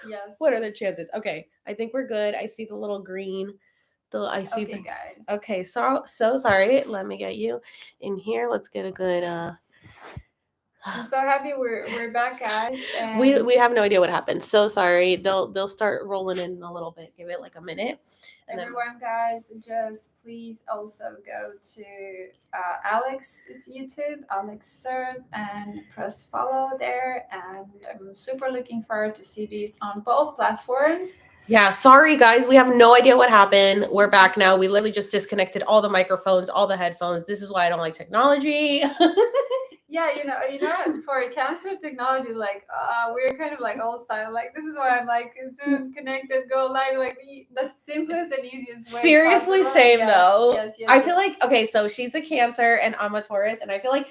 Yes. What are the chances? Okay, I think we're good. I see the little green. Okay, guys. Okay, so sorry. Let me get you in here. Let's get a good I'm so happy we're back, guys. And we have no idea what happened. So sorry. They'll start rolling in a little bit. Give it like a minute. And everyone, guys, just please also go to Alex's YouTube, Alex Sirs, and press follow there. And I'm super looking forward to see these on both platforms. Yeah, sorry guys, we have no idea what happened. We're back now. We literally just disconnected all the microphones, all the headphones. This is why I don't like technology. Yeah, for Cancer, technology is like we're kind of like old style. Like this is why I'm like Zoom connected, go live, like the simplest and easiest way. Seriously, possible. same Yes, though. Yes. I feel like okay, so she's a Cancer and I'm a Taurus, and I feel like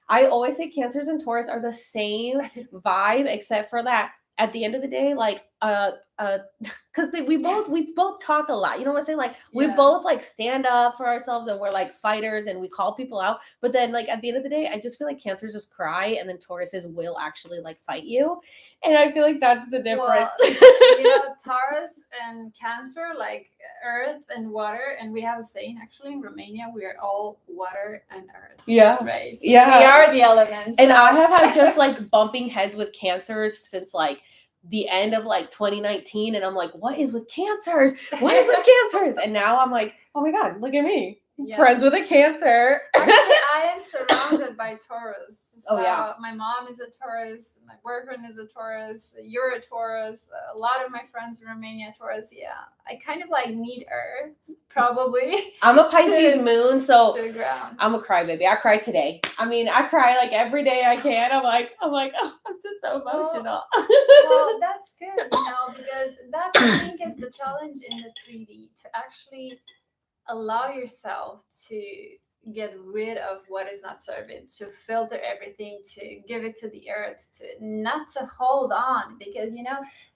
I always say Cancers and Taurus are the same vibe, except for that at the end of the day, like because we both talk a lot. You know what I'm saying? Like we both like stand up for ourselves and we're like fighters and we call people out. But then like at the end of the day, I just feel like Cancers just cry and then Tauruses will actually like fight you. And I feel like that's the difference. Well, Taurus and Cancer, like earth and water, and we have a saying actually in Romania, we are all water and earth. Yeah. Right. So yeah. We are the elements. And I have had just like bumping heads with Cancers since like the end of like 2019, and I'm like, what is with Cancers? What is with Cancers? And now I'm like, oh my god, look at me, friends with a Cancer. Actually, I am surrounded by Taurus. So my mom is a Taurus, my boyfriend is a Taurus, you're a Taurus, a lot of my friends in Romania Taurus. Yeah, I kind of like need Earth, probably. I'm a Pisces moon, so to the ground. I'm a crybaby. I cry today. I mean, I cry like every day I can. I'm like, oh, I'm just so emotional. Well, that's good, because that's I think is the challenge in the 3D, to actually allow yourself to get rid of what is not serving, to filter everything, to give it to the earth, to not to hold on, because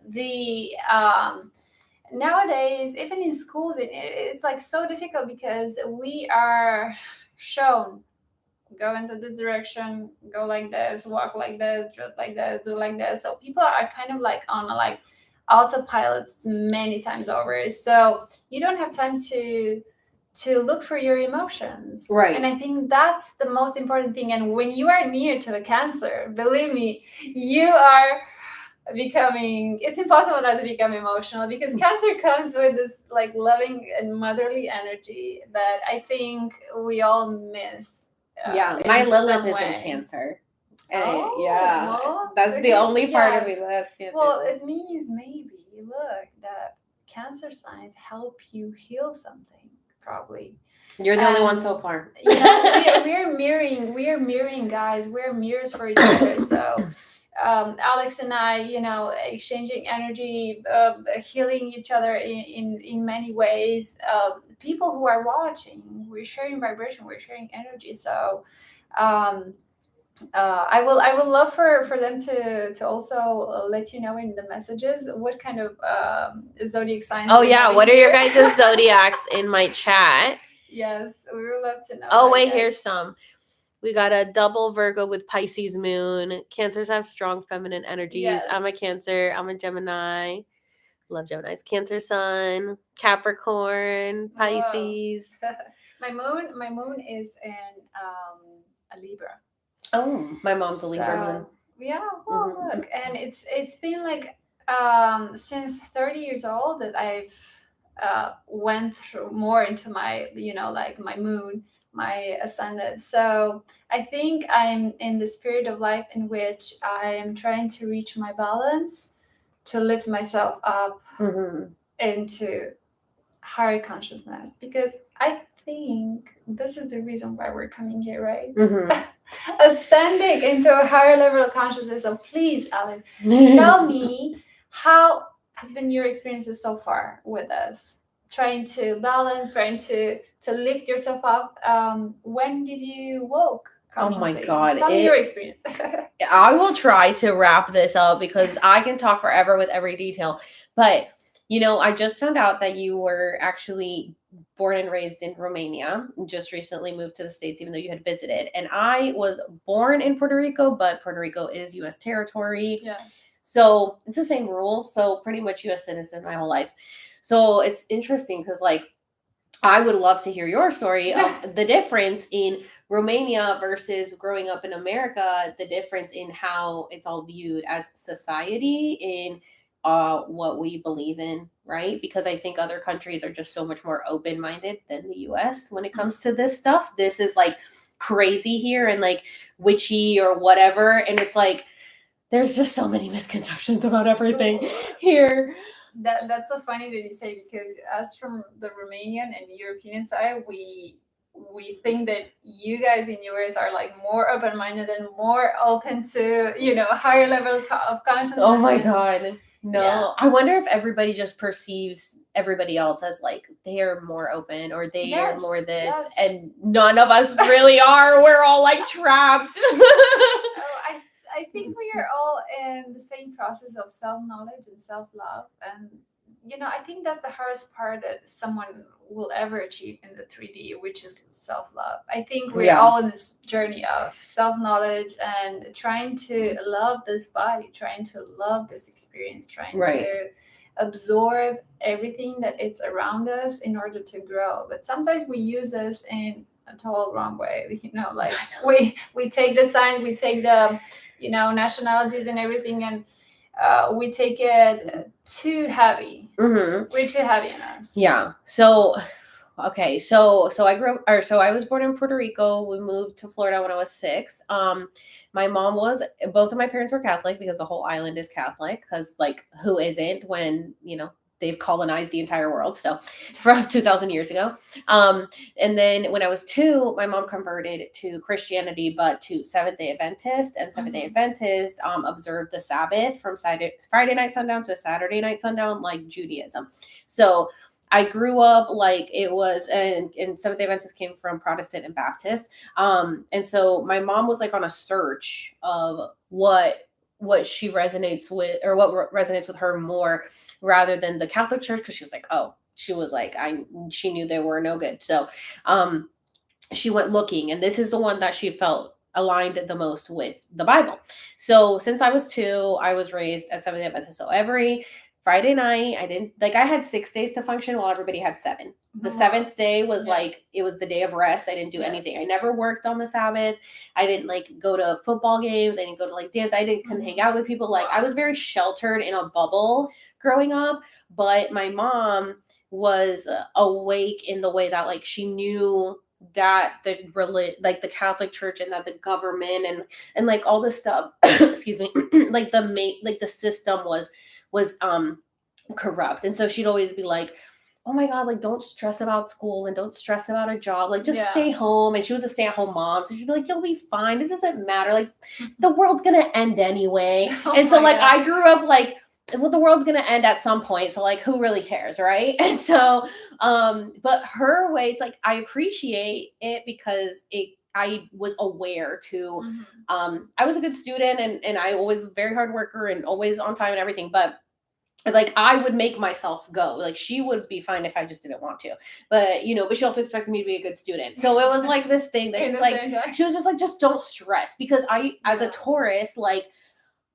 the nowadays even in schools it's like so difficult because we are shown go into this direction, go like this, walk like this, dress like this, do like this. So people are kind of like on like autopilots many times over. So you don't have time to look for your emotions. Right. And I think that's the most important thing. And when you are near to a Cancer, believe me, you are becoming, it's impossible not to become emotional, because Cancer comes with this like loving and motherly energy that I think we all miss. My Lilith is in Cancer. That's the only part of me that's Cancer. Well, it means maybe look that Cancer signs help you heal something, probably. You're the only one so far. We are mirroring, guys. We're mirrors for each other. So Alex and I, exchanging energy, healing each other in many ways. People who are watching, we're sharing vibration, we're sharing energy. So I will love for them to also let you know in the messages what kind of zodiac signs. Oh yeah, what are your guys' zodiacs in my chat? Yes, we would love to know. Oh wait, here's some. We got a double Virgo with Pisces moon. Cancers have strong feminine energies. Yes. I'm a Cancer. I'm a Gemini. Love Geminis. Cancer sun, Capricorn, Pisces. My moon is in a Libra. Oh, my mom's a Libra moon. Yeah, well, look, and it's been like since 30 years old that I've went through more into my like my moon, my ascendant. So I think I'm in the spirit of life in which I am trying to reach my balance, to lift myself up into higher consciousness, because I think this is the reason why we're coming here, right? Ascending into a higher level of consciousness. So please, Alex, tell me, how has been your experiences so far with us? Trying to balance, trying to lift yourself up. When did you woke? Oh my God. Tell me your experience. I will try to wrap this up because I can talk forever with every detail. But, I just found out that you were actually born and raised in Romania, just recently moved to the States, even though you had visited. And I was born in Puerto Rico, but Puerto Rico is U.S. territory. Yeah. So it's the same rules. So pretty much U.S. citizen my whole life. So it's interesting because like I would love to hear your story of the difference in Romania versus growing up in America, the difference in how it's all viewed as society in what we believe in, right? Because I think other countries are just so much more open minded than the US when it comes to this stuff. This is like crazy here and like witchy or whatever. And it's like, there's just so many misconceptions about everything here. That's so funny that you say, because us from the Romanian and European side, we think that you guys in yours are like more open minded and more open to, you know, higher level of consciousness. Oh my and, god. No. Yeah. I wonder if everybody just perceives everybody else as like they are more open or they are Yes, more this yes. and none of us really are. We're all like trapped. Oh, I think we are all in the same process of self knowledge and self love, and you know, I think that's the hardest part that someone will ever achieve in the 3D, which is self love. I think we're Yeah. all in this journey of self knowledge and trying to love this body, trying to love this experience, trying Right. to absorb everything that it's around us in order to grow. But sometimes we use this in a total wrong way. You know, like we take the signs, we take the, you know, nationalities and everything, and we take it too heavy. Mm-hmm. We're too heavy on us. Yeah. So okay, so I was born in Puerto Rico. We moved to Florida when I was 6. My mom was both of my parents were Catholic because the whole island is Catholic. Because like who isn't when you know they've colonized the entire world? So from 2,000 years ago. And then when I was 2, my mom converted to Christianity, but to Seventh Day Adventist, and Seventh Day Adventist observed the Sabbath from Friday night sundown to Saturday night sundown, like Judaism. So I grew up like it was, and Seventh Day Adventist came from Protestant and Baptist. And so my mom was like on a search of what she resonates with, or what resonates with her more, rather than the Catholic Church, because she was like, oh, she knew they were no good. So she went looking, and this is the one that she felt aligned the most with the Bible. So since I was 2, I was raised as Seventh Day Adventist. So every Friday night, I had 6 days to function while everybody had 7. The 7th day was like, it was the day of rest. I didn't do anything. I never worked on the Sabbath. I didn't like go to football games. I didn't go to like dance. I didn't hang out with people. Like I was very sheltered in a bubble growing up, but my mom was awake in the way that like she knew that the Catholic Church and that the government and like all this stuff excuse me like the system was corrupt. And so she'd always be like, oh my god, like don't stress about school and don't stress about a job, like just stay home. And she was a stay-at-home mom, so she'd be like, you'll be fine, it doesn't matter, like the world's gonna end anyway. And so like I grew up like, well, the world's gonna end at some point, so like who really cares, right? And so but her way, it's like I appreciate it because I was aware to I was a good student, and I always was a very hard worker and always on time and everything, but like I would make myself go. Like she would be fine if I just didn't want to, but you know, but she also expected me to be a good student. So it was like this thing that she's like, she was just like, just don't stress, because I, as a Taurus, like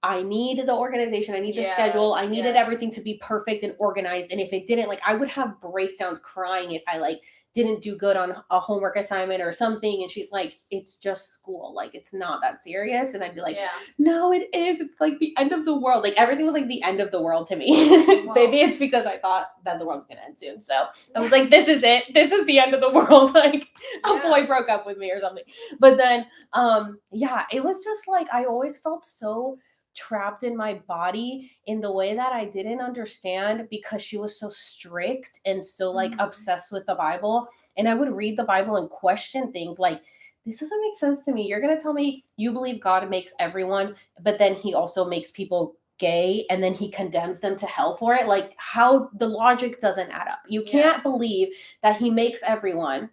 I need the organization, I need the schedule, I needed everything to be perfect and organized. And if it didn't, like I would have breakdowns crying if I like didn't do good on a homework assignment or something. And she's like, it's just school, like it's not that serious. And I'd be like, no, it is, it's like the end of the world. Like everything was like the end of the world to me. Maybe it's because I thought that the world's gonna end soon, so I was like, this is it, this is the end of the world. Like a boy broke up with me or something. But then it was just like I always felt so trapped in my body in the way that I didn't understand, because she was so strict and so like obsessed with the Bible. And I would read the Bible and question things like, this doesn't make sense to me. You're going to tell me you believe God makes everyone, but then he also makes people gay and then he condemns them to hell for it? Like how the logic doesn't add up. You can't believe that he makes everyone,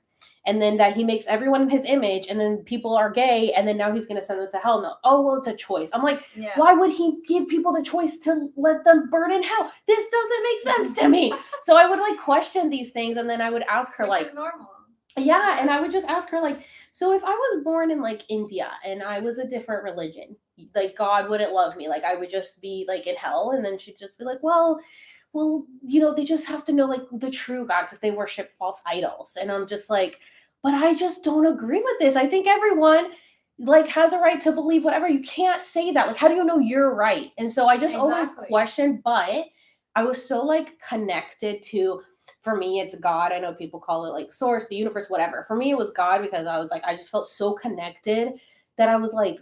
and then that he makes everyone in his image, and then people are gay, and then now he's going to send them to hell. No, oh, well, it's a choice. I'm like, why would he give people the choice to let them burn in hell? This doesn't make sense to me. So I would like question these things, and then I would ask her, which like, is normal. Yeah, and I would just ask her like, so if I was born in like India and I was a different religion, like God wouldn't love me, like I would just be like in hell, and then she'd just be like, well, they just have to know like the true God because they worship false idols, and I'm just like, but I just don't agree with this. I think everyone like has a right to believe whatever. You can't say that. Like, how do you know you're right? And so I just always Exactly. questioned, but I was so like connected to, for me it's God. I know people call it like source, the universe, whatever. For me it was God because I was like, I just felt so connected that I was like,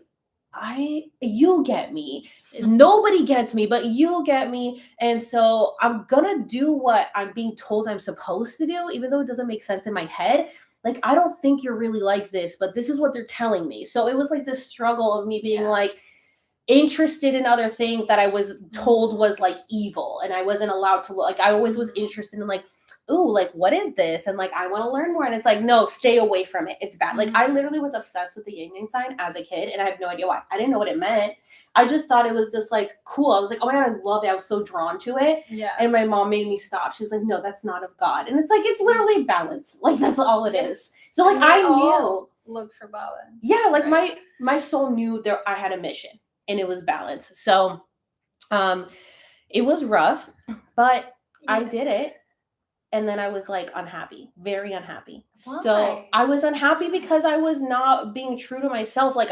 you get me. Nobody gets me, but you get me. And so I'm gonna do what I'm being told I'm supposed to do, even though it doesn't make sense in my head. Like, I don't think you're really like this, but this is what they're telling me. So it was like this struggle of me being Yeah. like interested in other things that I was told Mhm. was like evil, and I wasn't allowed to, like, I always was interested in like, ooh, like what is this? And like I want to learn more. And it's like, no, stay away from it. It's bad. Like I Mhm. literally was obsessed with the yin yang sign as a kid, and I have no idea why. I didn't know what it meant. I just thought it was just like cool. I was like, oh my god, I love it. I was so drawn to it. Yes. And my mom made me stop. She was like, no, that's not of God. And it's like, it's literally balance. Like that's all it is. Yes. So like And we I all knew, look for balance. yeah, like right? my soul knew there I had a mission, and it was balance. So um it was rough, but I Yeah. did it. And then I was like unhappy, very unhappy. So Why? I was unhappy because I was not being true to myself. Like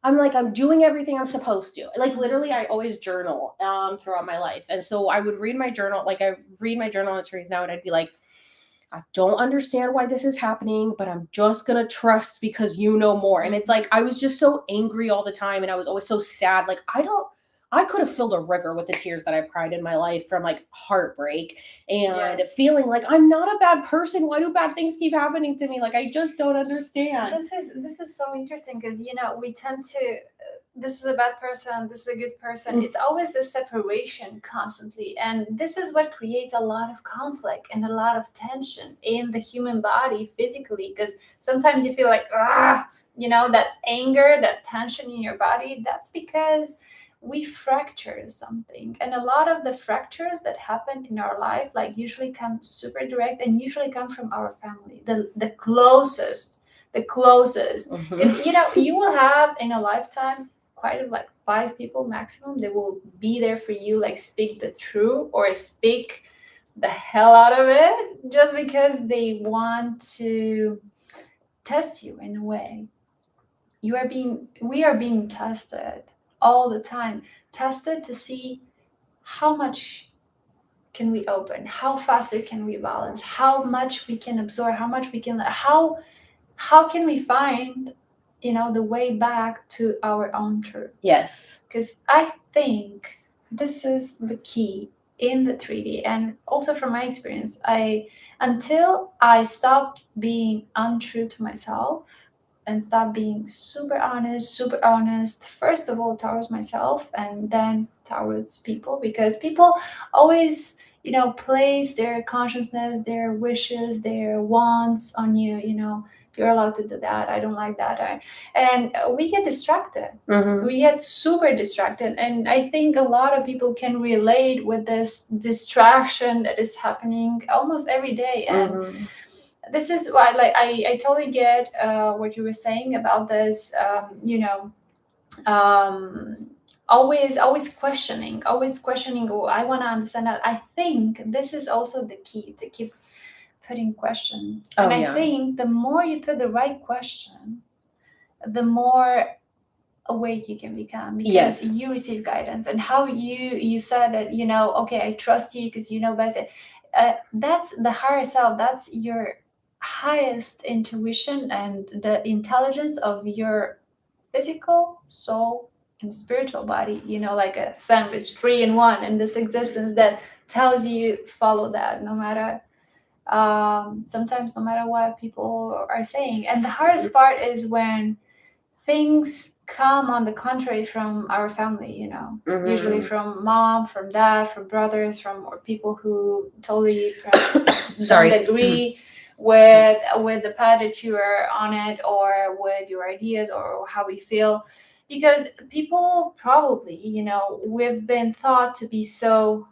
I'm like, I'm doing everything I'm supposed to. Like literally I always journal throughout my life. And so I would read my journal, like I read my journal entries now, and I'd be like, I don't understand why this is happening, but I'm just gonna trust because you know more. And it's like I was just so angry all the time, and I was always so sad. Like I could have filled a river with the tears that I've cried in my life from like heartbreak and Yes. feeling like I'm not a bad person. Why do bad things keep happening to me? Like I just don't understand. This is so interesting because we tend to this is a bad person, this is a good person. Mm. It's always this separation constantly, and this is what creates a lot of conflict and a lot of tension in the human body physically, because sometimes you feel like that anger, that tension in your body. That's because we fracture something, and a lot of the fractures that happen in our life like usually come super direct and usually come from our family, the closest, because Mhm. you will have in a lifetime quite of like 5 people maximum that will be there for you, like speak the truth or speak the hell out of it just because they want to test you in a way. We are being tested all the time, tested to see how much can we open, how faster can we balance, how much we can absorb, how much we can, how can we find the way back to our own truth. Yes. Because I think this is the key in the 3D, and also from my experience, I until I stopped being untrue to myself and stop being super honest, first of all towards myself and then towards people, because people always place their consciousness, their wishes, their wants on you. You're allowed to do that, I don't like that. And we get distracted. Mhm. We get super distracted, and I think a lot of people can relate with this distraction that is happening almost every day. And Mhm. this is why, like, I totally get what you were saying about this, um, always questioning. Oh, I want to understand that. I think this is also the key, to keep putting questions. Oh And I yeah. think the more you put the right question, the more awake you can become, because Yes. you receive guidance. And how you said that, okay, I trust you because you know best. That's the higher self, that's your highest intuition and the intelligence of your physical soul and spiritual body, like a sandwich, three in one in this existence, that tells you follow that, no matter sometimes no matter what people are saying. And the hardest part is when things come on the contrary from our family, usually Mhm. from mom, from dad, from brothers, from or people who totally perhaps don't Sorry. agree with the path that you are on it, or with your ideas or how we feel. Because people probably, we've been thought to be so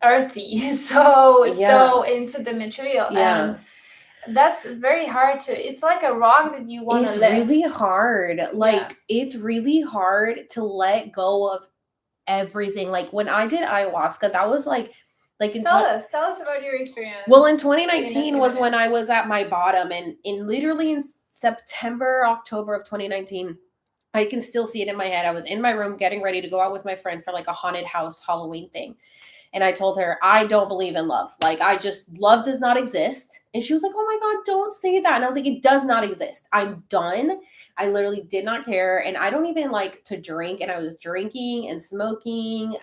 earthy, so Yeah. into the material. And Yeah. That's very hard to. It's like a rock that you want to It's really lift. hard. Yeah. Like, it's really hard to let go of everything. Like, when I did ayahuasca, that was like in Tell us about your experience. well, in In a 2019 few was when minutes. I was at my bottom, and in literally in September, October of 2019, I can still see it in my head. I was in my room getting ready to go out with my friend for like a haunted house Halloween thing. And I told her, I don't believe in love. Like, I just, love does not exist. And she was like, oh my God, don't say that. And I was like, it does not exist. I'm done. I literally did not care. And I don't even like to drink. And I was drinking and smoking,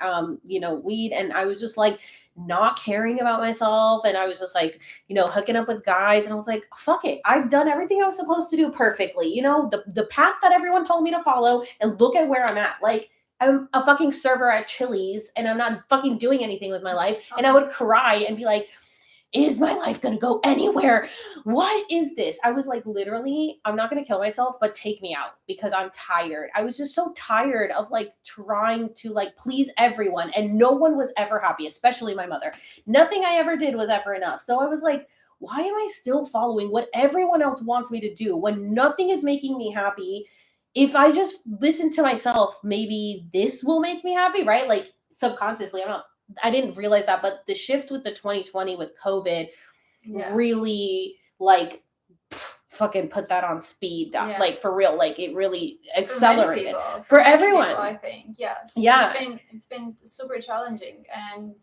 weed. And I was just like, not caring about myself. And I was just like, hooking up with guys. And I was like, fuck it. I've done everything I was supposed to do perfectly. The path that everyone told me to follow. And look at where I'm at. Like, I'm a fucking server at Chili's and I'm not fucking doing anything with my life. And I would cry and be like, is my life going to go anywhere? What is this? I was like, literally, I'm not going to kill myself, but take me out because I'm tired. I was just so tired of like trying to like please everyone, and no one was ever happy, especially my mother. Nothing I ever did was ever enough. So I was like, why am I still following what everyone else wants me to do when nothing is making me happy? If I just listen to myself, maybe this will make me happy, right? Like, subconsciously, I didn't realize that, but the shift with the 2020 with COVID really like fucking put that on speed, like for real. Like, it really accelerated for everyone. People, I think, yes. Yeah. It's been super challenging, and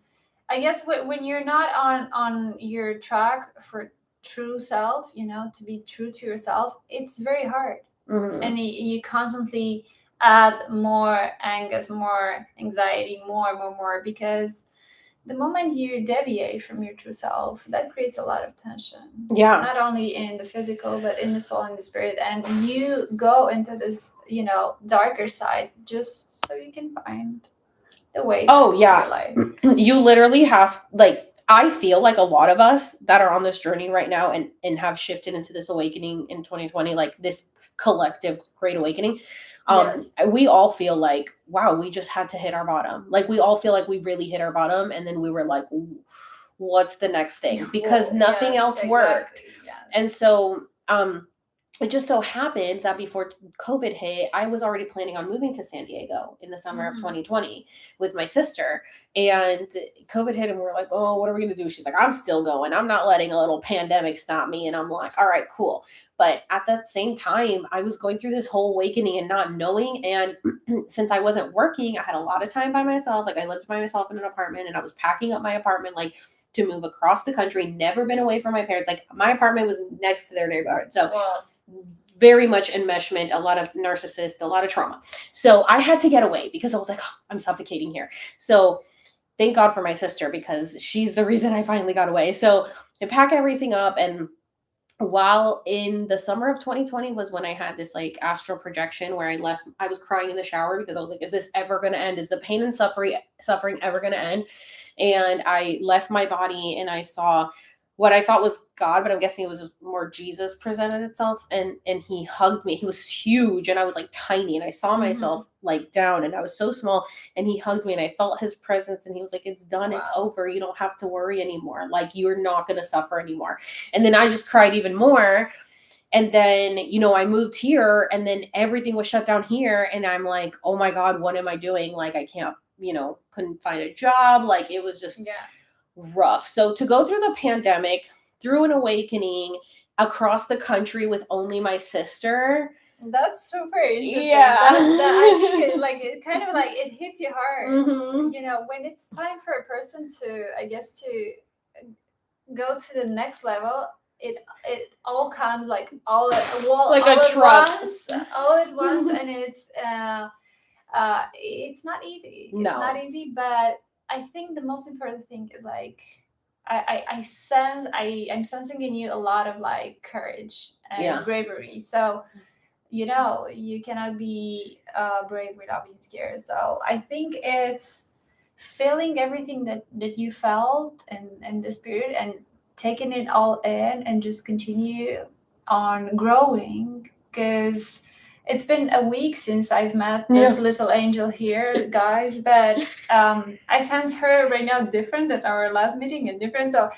I guess when you're not on your track for true self, to be true to yourself, it's very hard. Mhm. And you constantly add more anguish, more anxiety, more, because the moment you deviate from your true self, that creates a lot of tension. Yeah. Not only in the physical, but in the soul and the spirit. And you go into this, darker side just so you can find the way Oh, to yeah. your life. You literally have, like, I feel like a lot of us that are on this journey right now and have shifted into this awakening in 2020, like this collective great awakening. Yes. We all feel like, wow, we just had to hit our bottom. Like, we all feel like we really hit our bottom, and then we were like, what's the next thing? Because nothing else worked. Yes. And so it just so happened that before COVID hit, I was already planning on moving to San Diego in the summer of 2020 with my sister. And COVID hit, and we were like, oh, what are we going to do? She's like, I'm still going. I'm not letting a little pandemic stop me. And I'm like, all right, cool. But at that same time, I was going through this whole awakening and not knowing. And since I wasn't working, I had a lot of time by myself. Like, I lived by myself in an apartment, and I was packing up my apartment, like, to move across the country, never been away from my parents. Like, my apartment was next to their neighborhood. So very much enmeshment, a lot of narcissists, a lot of trauma. So I had to get away because I was like, oh, I'm suffocating here. So thank God for my sister, because she's the reason I finally got away. So I pack everything up, and while in the summer of 2020 was when I had this like astral projection where I was crying in the shower because I was like, is this ever going to end? Is the pain and suffering ever going to end? And I left my body, and I saw what I thought was God, but I'm guessing it was just more Jesus presented itself. And he hugged me. He was huge, and I was like tiny, and I saw myself like down, and I was so small, and he hugged me, and I felt his presence, and he was like, it's done. Wow. It's over. You don't have to worry anymore. Like, you're not going to suffer anymore. And then I just cried even more. And then, I moved here, and then everything was shut down here. And I'm like, oh my God, what am I doing? Like, I can't, couldn't find a job. Like, it was just rough. So to go through the pandemic, through an awakening, across the country with only my sister. That's super interesting. Yeah. I think it kind of like it hits you hard. Mm-hmm. When it's time for a person to, I guess, to go to the next level, it all comes like all at all at once, and it's not easy. No. It's not easy, but I think the most important thing is like I'm sensing in you a lot of like courage and bravery. So you cannot be brave without being scared. So I think it's feeling everything that you felt and the spirit, and taking it all in, and just continue on growing, because it's been a week since I've met this little angel here, guys, but I sense her right now different than our last meeting, and different. So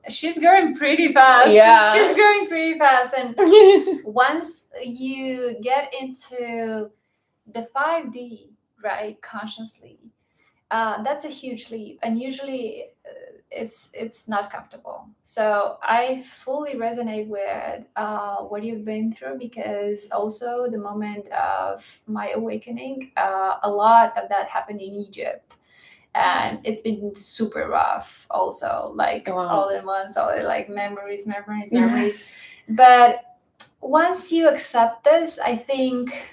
she's growing pretty fast. Yeah. She's growing pretty fast. And once you get into the 5D, right, consciously, that's a huge leap, and usually it's not comfortable. So I fully resonate with what you've been through, because also the moment of my awakening, a lot of that happened in Egypt, and it's been super rough also, like all in once, all like memories, Yes. but once you accept this, I think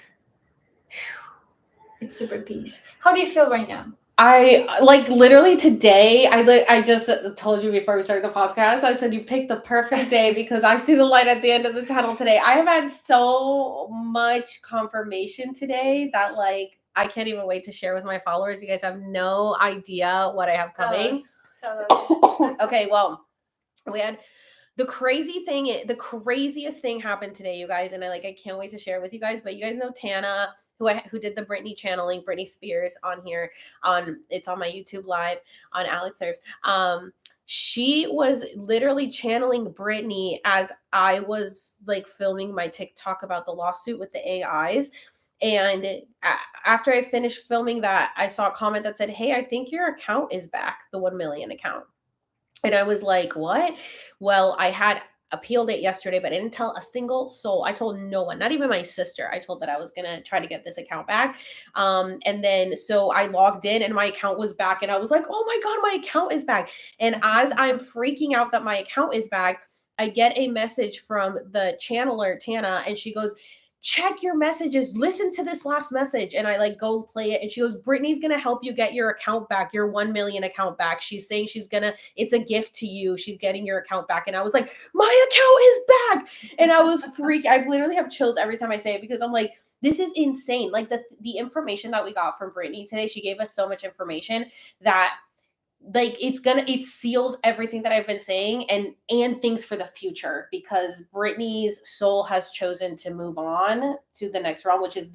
it's super peace. How do you feel right now? I like literally today. I just told you before we started the podcast. I said you picked the perfect day because I see the light at the end of the tunnel today. I have had so much confirmation today that like I can't even wait to share with my followers. You guys have no idea what I have coming. Tell us. Okay, well, we had the craziest thing happened today, you guys, and I can't wait to share it with you guys. But you guys know Tana, who did the Britney channeling, Britney Spears on here. It's on my YouTube live on Alex Serves. She was literally channeling Britney as I was like filming my TikTok about the lawsuit with the AIs. And after I finished filming that, I saw a comment that said, "Hey, I think your account is back, the 1 million account." And I was like, what? Well, I had appealed it yesterday, but I didn't tell a single soul. I told no one, not even my sister. I told that I was going to try to get this account back. And then so I logged in and my account was back. And I was like, oh my God, my account is back. And as I'm freaking out that my account is back, I get a message from the channeler, Tana, and she goes, check your messages, listen to this last message. And I like go play it. And she goes, Brittany's going to help you get your account back, your 1 million account back. She's saying it's a gift to you. She's getting your account back. And I was like, my account is back. And I was I literally have chills every time I say it because I'm like, this is insane. Like the information that we got from Brittany today, she gave us so much information that like it seals everything that I've been saying and things for the future, because Brittany's soul has chosen to move on to the next realm, which is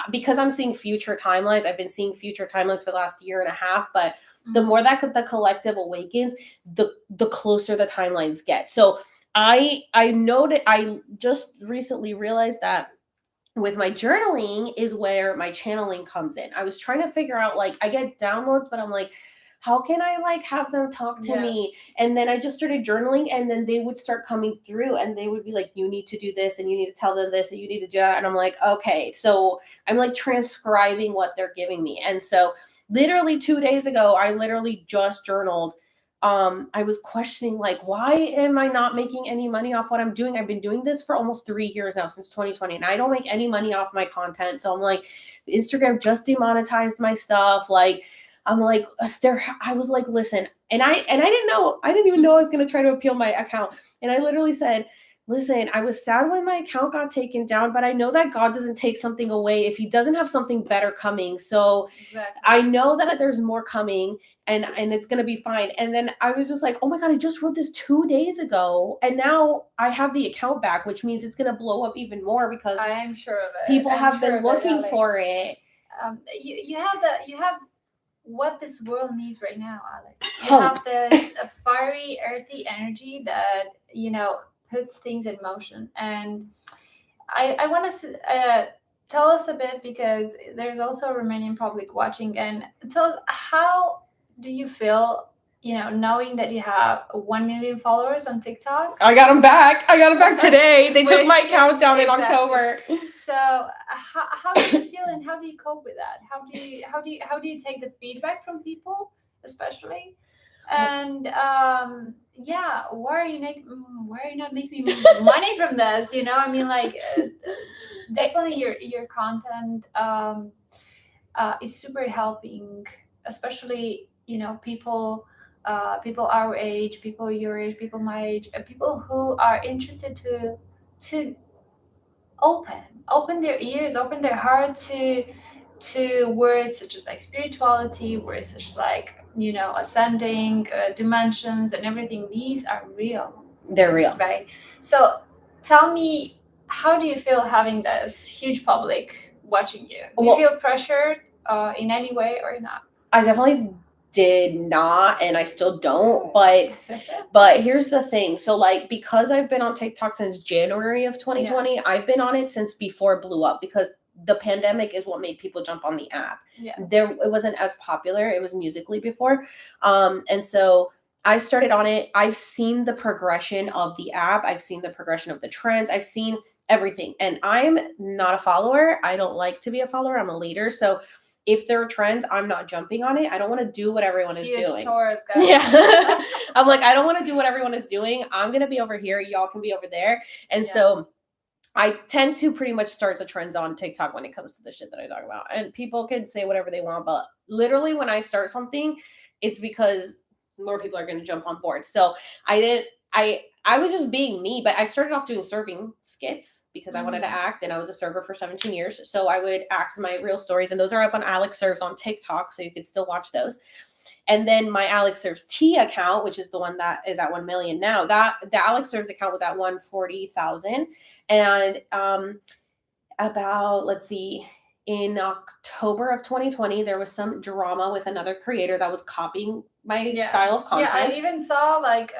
because I'm seeing future timelines. I've been seeing future timelines for the last year and a half, but the more that the collective awakens, the closer the timelines get. So I know that I just recently realized that with my journaling is where my channeling comes in. I was trying to figure out, like, I get downloads, but I'm like, how can I like have them talk to me? And then I just started journaling, and then they would start coming through and they would be like, you need to do this and you need to tell them this and you need to do that. And I'm like, okay. So I'm like transcribing what they're giving me. And so literally 2 days ago, I literally just journaled. I was questioning, like, why am I not making any money off what I'm doing? I've been doing this for almost 3 years now, since 2020, and I don't make any money off my content. So I'm like, Instagram just demonetized my stuff. Like, I'm like, I was like, listen, and I didn't even know I was going to try to appeal my account. And I literally said, listen, I was sad when my account got taken down, but I know that God doesn't take something away if he doesn't have something better coming. So I know that there's more coming, and it's going to be fine. And then I was just like, oh my God, I just wrote this 2 days ago, and now I have the account back, which means it's going to blow up even more because I am sure of it. People have been looking for it. You have what this world needs right now, Alex. You have this fiery, earthy energy that puts things in motion. And I want to tell us a bit, because there's also a Romanian public watching, and tell us, how do you feel, knowing that you have 1 million followers on TikTok? I got them back today. They took my account down in October. So how does it feel, and how do you cope with that? How do you take the feedback from people, especially? And why are you not making money from this? I mean, like, definitely your content is super helping, especially people our age, people your age, people my age, people who are interested to open their ears, open their heart to words such as like spirituality, words such like ascending dimensions and everything. These are real. They're real, right? So tell me, how do you feel having this huge public watching you? Do you feel pressured in any way or not? I definitely did not, and I still don't, but here's the thing. So like, because I've been on TikTok since January of 2020, I've been on it since before it blew up, because the pandemic is what made people jump on the app. It wasn't as popular. It was Musically before. And so I started on it. I've seen the progression of the app. I've seen the progression of the trends. I've seen everything. And I'm not a follower. I don't like to be a follower. I'm a leader. So if there are trends, I'm not jumping on it. I don't want to do what everyone is doing. Taurus, guys. Yeah. I'm like, I don't want to do what everyone is doing. I'm going to be over here. Y'all can be over there. And so I tend to pretty much start the trends on TikTok when it comes to the shit that I talk about. And people can say whatever they want, but literally when I start something, it's because more people are going to jump on board. So I was just being me, but I started off doing serving skits because I wanted to act, and I was a server for 17 years. So I would act my real stories, and those are up on Alex Serves on TikTok, so you can still watch those. And then my Alex Serves T account, which is the one that is at 1 million now, that the Alex Serves account was at 140,000. And about, let's see, in October of 2020, there was some drama with another creator that was copying my style of content. Yeah, I even saw like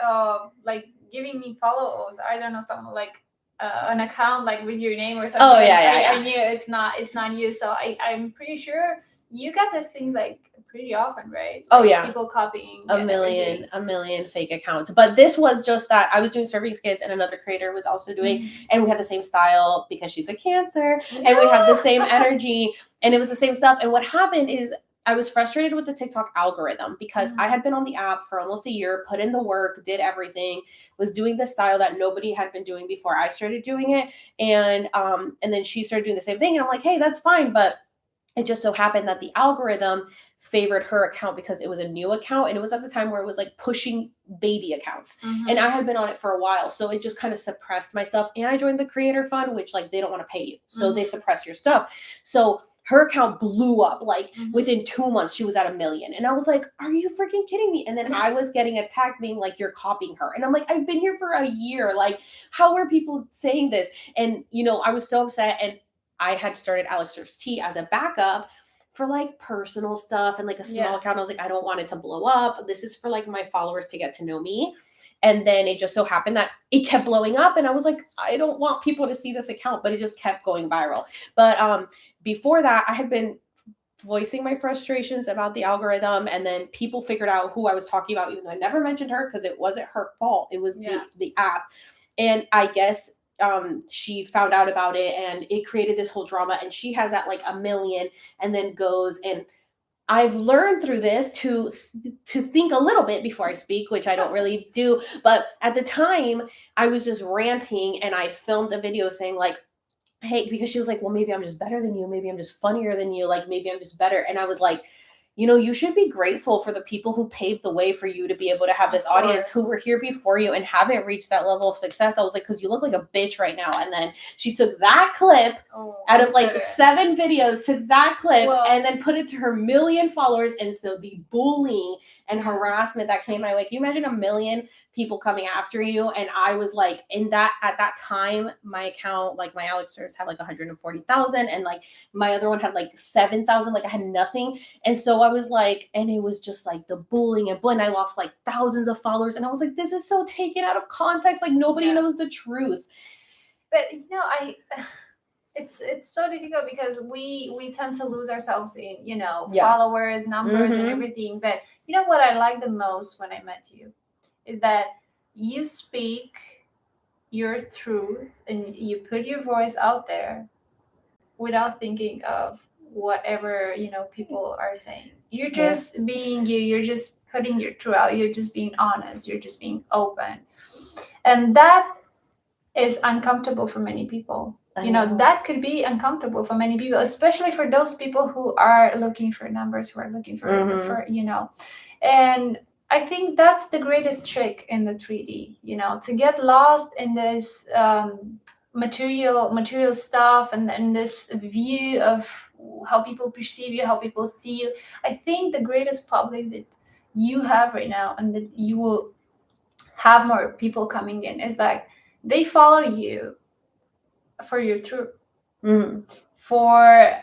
giving me follows. I don't know, something like an account like with your name or something. Oh yeah. I knew it's not you. So I'm pretty sure you get these things like pretty often, right? Oh yeah, people copying a million fake accounts. But this was just that I was doing serving skits, and another creator was also doing, and we had the same style because she's a Cancer, and we had the same energy, and it was the same stuff. And what happened is I was frustrated with the TikTok algorithm because I had been on the app for almost a year, put in the work, did everything, was doing the style that nobody had been doing before I started doing it, and then she started doing the same thing, and I'm like, hey, that's fine, but it just so happened that the algorithm favored her account because it was a new account, and it was at the time where it was like pushing baby accounts, and I had been on it for a while, so it just kind of suppressed my stuff. And I joined the creator fund, which like they don't want to pay you, so they suppress your stuff. So her account blew up like within 2 months. She was at 1 million, and I was like, are you freaking kidding me? And then I was getting attacked being like, you're copying her, and I'm like, I've been here for a year, like how are people saying this? And I was so upset, and I had started Alex Serves T as a backup for like personal stuff and like a small account. I was like, I don't want it to blow up. This is for like my followers to get to know me. And then it just so happened that it kept blowing up, and I was like, I don't want people to see this account, but it just kept going viral. But before that, I had been voicing my frustrations about the algorithm, and then people figured out who I was talking about, even though I never mentioned her because it wasn't her fault. It was the app. And I guess she found out about it, and it created this whole drama, and she has at like 1 million and then goes, and I've learned through this to think a little bit before I speak, which I don't really do. But at the time I was just ranting, and I filmed a video saying like, hey, because she was like, well, maybe I'm just better than you, maybe I'm just funnier than you, like maybe I'm just better. And I was like, you should be grateful for the people who paved the way for you to be able to have this audience, who were here before you and haven't reached that level of success. I was like, because you look like a bitch right now. And then she took that clip out of like 7 videos to that clip and then put it to her 1 million followers. And so the bullying and harassment that came my way, can you imagine 1 million people coming after you? And I was like, at that time, my account, like my Alex Serves had like 140,000, and like my other one had like 7,000. Like I had nothing. And so I was like, and it was just like the bullying and I lost like thousands of followers. And I was like, this is so taken out of context. Like nobody knows the truth. But it's so difficult because we tend to lose ourselves in followers, numbers, and everything. But you know what I like the most when I met you is that you speak your truth and you put your voice out there without thinking of whatever people are saying. You're just being you. You're just putting your truth out. You're just being honest. You're just being open, and that is uncomfortable for many people. That could be uncomfortable for many people, especially for those people who are looking for numbers, who are looking for and I think that's the greatest trick in the 3D, to get lost in this material stuff and this view of how people perceive you, how people see you. I think the greatest public that you have right now, and that you will have more people coming in, is that they follow you for your truth, for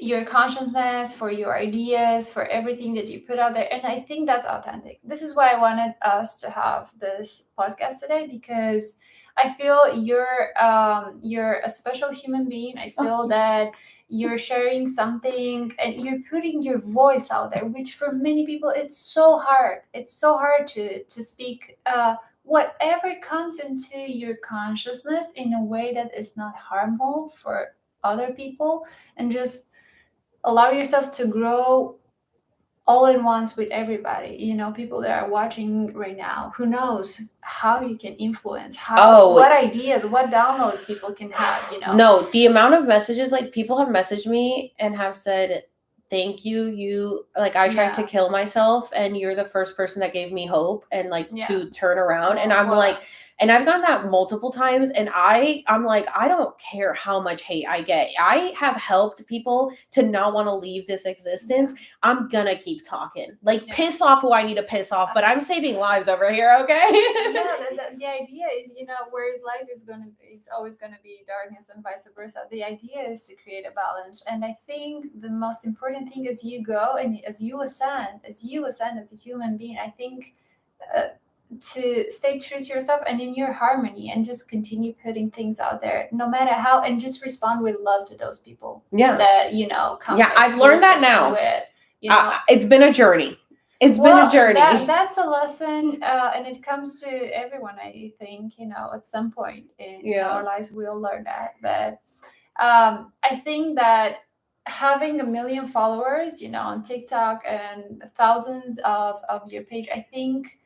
your consciousness, for your ideas, for everything that you put out there. And I think that's authentic. This is why I wanted us to have this podcast today, because I feel you're a special human being. I feel that you're sharing something and you're putting your voice out there, which for many people it's so hard. It's so hard to speak whatever comes into your consciousness in a way that is not harmful for other people, and just allow yourself to grow all in once with everybody, people that are watching right now. Who knows how you can influence, what ideas, what downloads people can have. No, the amount of messages, like, people have messaged me and have said, thank you, like, I tried to kill myself and you're the first person that gave me hope and, like, to turn around. And I'm like, and I've gotten that multiple times, and I'm like, I don't care how much hate I get. I have helped people to not want to leave this existence. I'm gonna keep talking. Like, piss off who I need to piss off, but I'm saving lives over here, okay? The idea is, whereas life it's always gonna be darkness and vice versa. The idea is to create a balance. And I think the most important thing as you go and as you ascend as a human being, I think to stay true to yourself and in your harmony, and just continue putting things out there no matter how, and just respond with love to those people that come I've learned that now with, it's been a journey. It's been a journey. That's a lesson, and it comes to everyone, I think. At some point in our lives we'll learn that. But I think that having 1 million followers on TikTok and thousands of your page, I think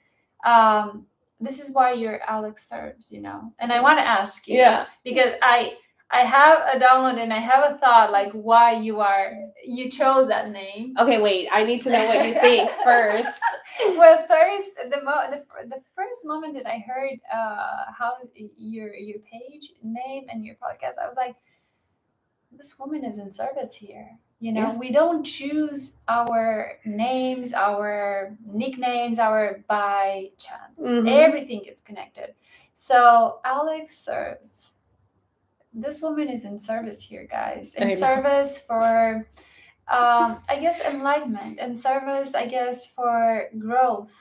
this is why you're Alex Serves, and I want to ask you, because I have a download and I have a thought, like, why you chose that name. Okay, wait, I need to know what you think first. Well, first, the first moment that I heard how your page name and your podcast, I was like, this woman is in service here. We don't choose our names, our nicknames, by chance. Mm-hmm. Everything gets connected. So Alex Serves. This woman is in service here, guys. In service for, I guess, enlightenment. In service, I guess, for growth.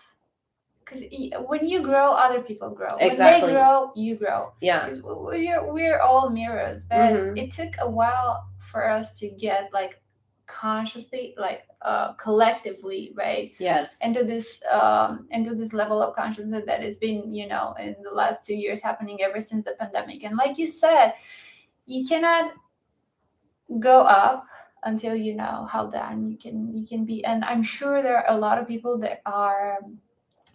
Because when you grow, other people grow. Exactly. When they grow, you grow. Yeah. Because we're all mirrors, but it took a while for us to get, like, consciously, like, collectively, right? Yes. Into this level of consciousness that has been, in the last 2 years happening ever since the pandemic. And like you said, you cannot go up until you know how down you can be. And I'm sure there are a lot of people that are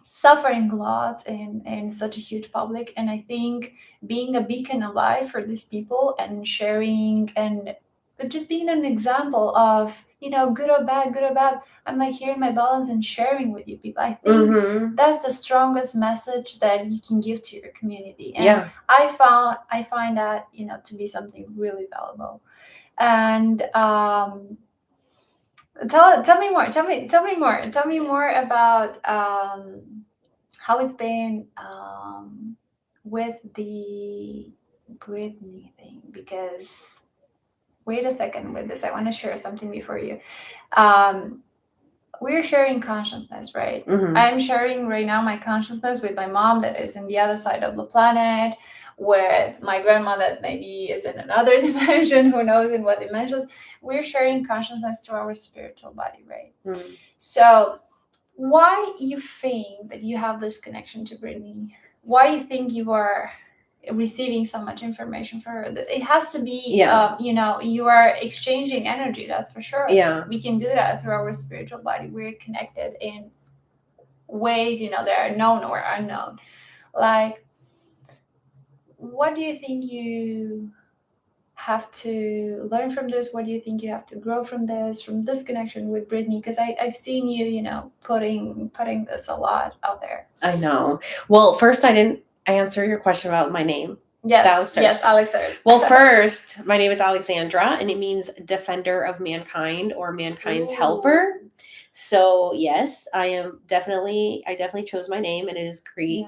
suffering lots in such a huge public, and I think being a beacon of light for these people and sharing and just being an example of good or bad, I'm like here in my balance and sharing with you people. I think that's the strongest message that you can give to your community, and I find that to be something really valuable. And tell me more about how it's been with the Britney thing. Because wait a second with this, I want to share something before you. We're sharing consciousness, right? I'm sharing right now my consciousness with my mom that is in the other side of the planet, with my grandma that maybe is in another dimension, who knows in what dimensions. We're sharing consciousness through our spiritual body, right? So why you think that you have this connection to Britney? Why you think you are receiving so much information for her? It has to be, you are exchanging energy, that's for sure. Yeah, we can do that through our spiritual body. We're connected in ways that are known or unknown. Like, what do you think you have to learn from this? What do you think you have to grow from this connection with Britney? Because I've seen you putting this a lot out there. I know. Well, first, I didn't answer your question about my name. Yes, Alex Serves. Well, first, my name is Alexandra, and it means defender of mankind or mankind's helper. So yes, I definitely chose my name, and it is Greek.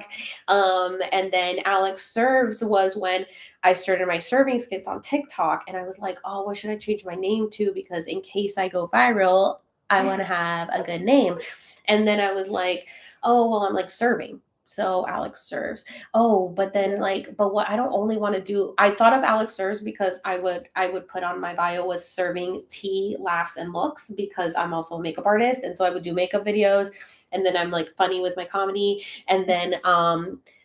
Yeah. And then Alex Serves was when I started my serving skits on TikTok, and I was like, oh, what should I change my name to? Because in case I go viral, I want to have a good name. And then I was like, oh, well, I'm like serving. So Alex Serves. Oh, but then like, but what I don't only want to do, I thought of Alex Serves because I would put on my bio was serving tea, laughs, and looks, because I'm also a makeup artist. And so I would do makeup videos, and then I'm like funny with my comedy, and then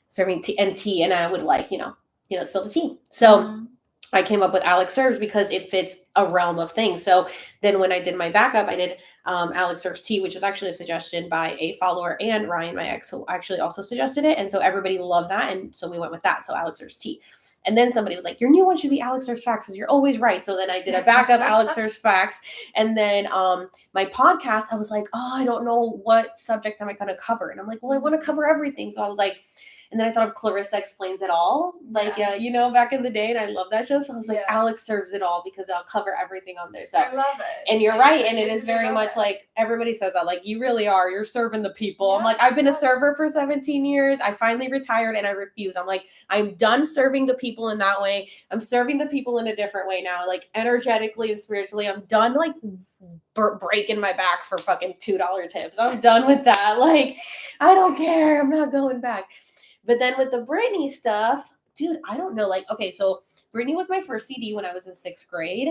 serving tea, and I would like, spill the tea. So Mhm. I came up with Alex Serves because it fits a realm of things. So then when I did my backup, I did Alex Serves Tea, which was actually a suggestion by a follower and Ryan, my ex, who actually also suggested it. And so everybody loved that. And so we went with that. So Alex Serves Tea. And then somebody was like, your new one should be Alex Serves Facts because you're always right. So then I did a backup Alex Serves Facts. And then my podcast, I was like, oh, I don't know what subject am I going to cover. And I'm like, well, I want to cover everything. So I was like, and then I thought of Clarissa Explains It All, like, back in the day, and I love that show. So I was like, Alex Serves It All, because I'll cover everything on there. So I love it. and you're right, and it is very much like everybody says that, like, you really are. You're serving the people. I'm like, I've been a server for 17 years. I finally retired, and I refuse. I'm like, I'm done serving the people in that way. I'm serving the people in a different way now, like energetically and spiritually. I'm done, like, breaking my back for fucking $2 tips. I'm done with that. Like, I don't care. I'm not going back. But then with the Britney stuff, dude, I don't know. Like, okay, so Britney was my first CD when I was in 6th grade,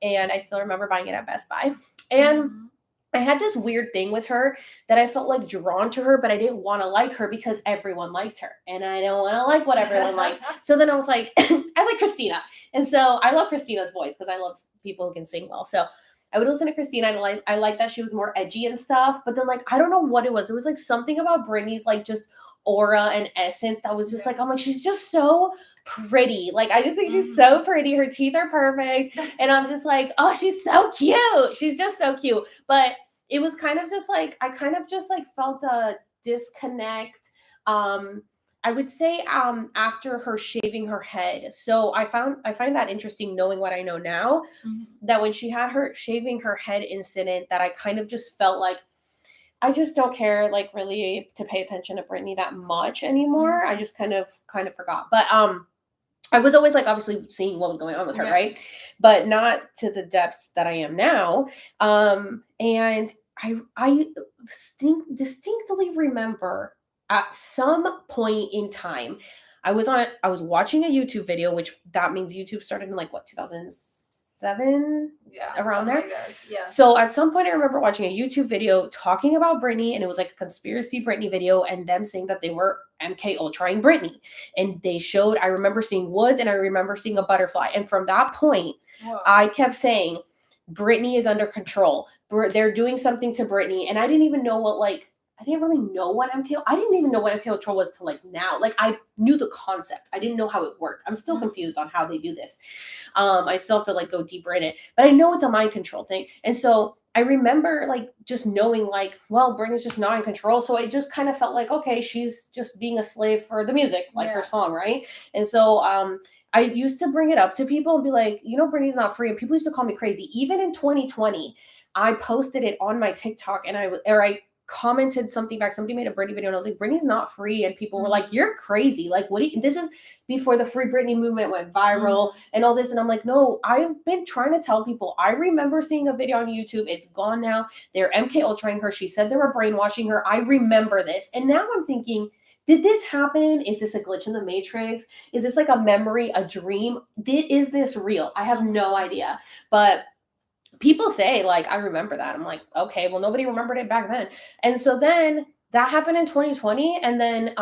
and I still remember buying it at Best Buy. And I had this weird thing with her that I felt like drawn to her, but I didn't want to like her because everyone liked her, and I don't want to like what everyone likes. So then I was like, I like Christina, and so I love Christina's voice because I love people who can sing well. So I would listen to Christina, and I like that she was more edgy and stuff. But then, like, I don't know what it was. It was like something about Britney's like just aura and essence that was just like, I'm like, she's just so pretty. Like, I just think she's so pretty. Her teeth are perfect. And I'm just like, oh, she's so cute. She's just so cute. But it was kind of just like, I kind of just like felt a disconnect. I would say after her shaving her head. So I find that interesting, knowing what I know now, that when she had her shaving her head incident, that I kind of just felt like I just don't care, like, really to pay attention to Britney that much anymore. I just kind of forgot. But I was always like obviously seeing what was going on with her, right? But not to the depths that I am now. And I distinctly remember at some point in time, I was watching a YouTube video, which that means YouTube started in like what, 2007? Around there. Like So at some point I remember watching a YouTube video talking about Britney, and it was like a conspiracy Britney video, and them saying that they were MK Ultraing Britney. And they showed, I remember seeing woods, and I remember seeing a butterfly. And from that point, I kept saying, Britney is under control. They're doing something to Britney. And I didn't even know what, like, I didn't really know what I didn't even know what MK Ultra was till like now. Like, I knew the concept. I didn't know how it worked. I'm still confused on how they do this. I still have to like go deeper in it, but I know it's a mind control thing. And so I remember like just knowing like, well, Britney's just not in control. So I just kind of felt like, okay, she's just being a slave for the music, like her song, right? And so I used to bring it up to people and be like, Britney's not free. And people used to call me crazy. Even in 2020, I posted it on my TikTok, and I commented something back. Somebody made a Britney video, and I was like, Britney's not free. And people were like, you're crazy. Like, this is before the Free Britney movement went viral and all this. And I'm like, no, I've been trying to tell people. I remember seeing a video on YouTube. It's gone now. They're MK Ultraing her. She said they were brainwashing her. I remember this. And now I'm thinking, did this happen? Is this a glitch in the matrix? Is this like a memory, a dream? Is this real? I have no idea. But people say, like, I remember that. I'm like, okay, well, nobody remembered it back then. And so then that happened in 2020. And then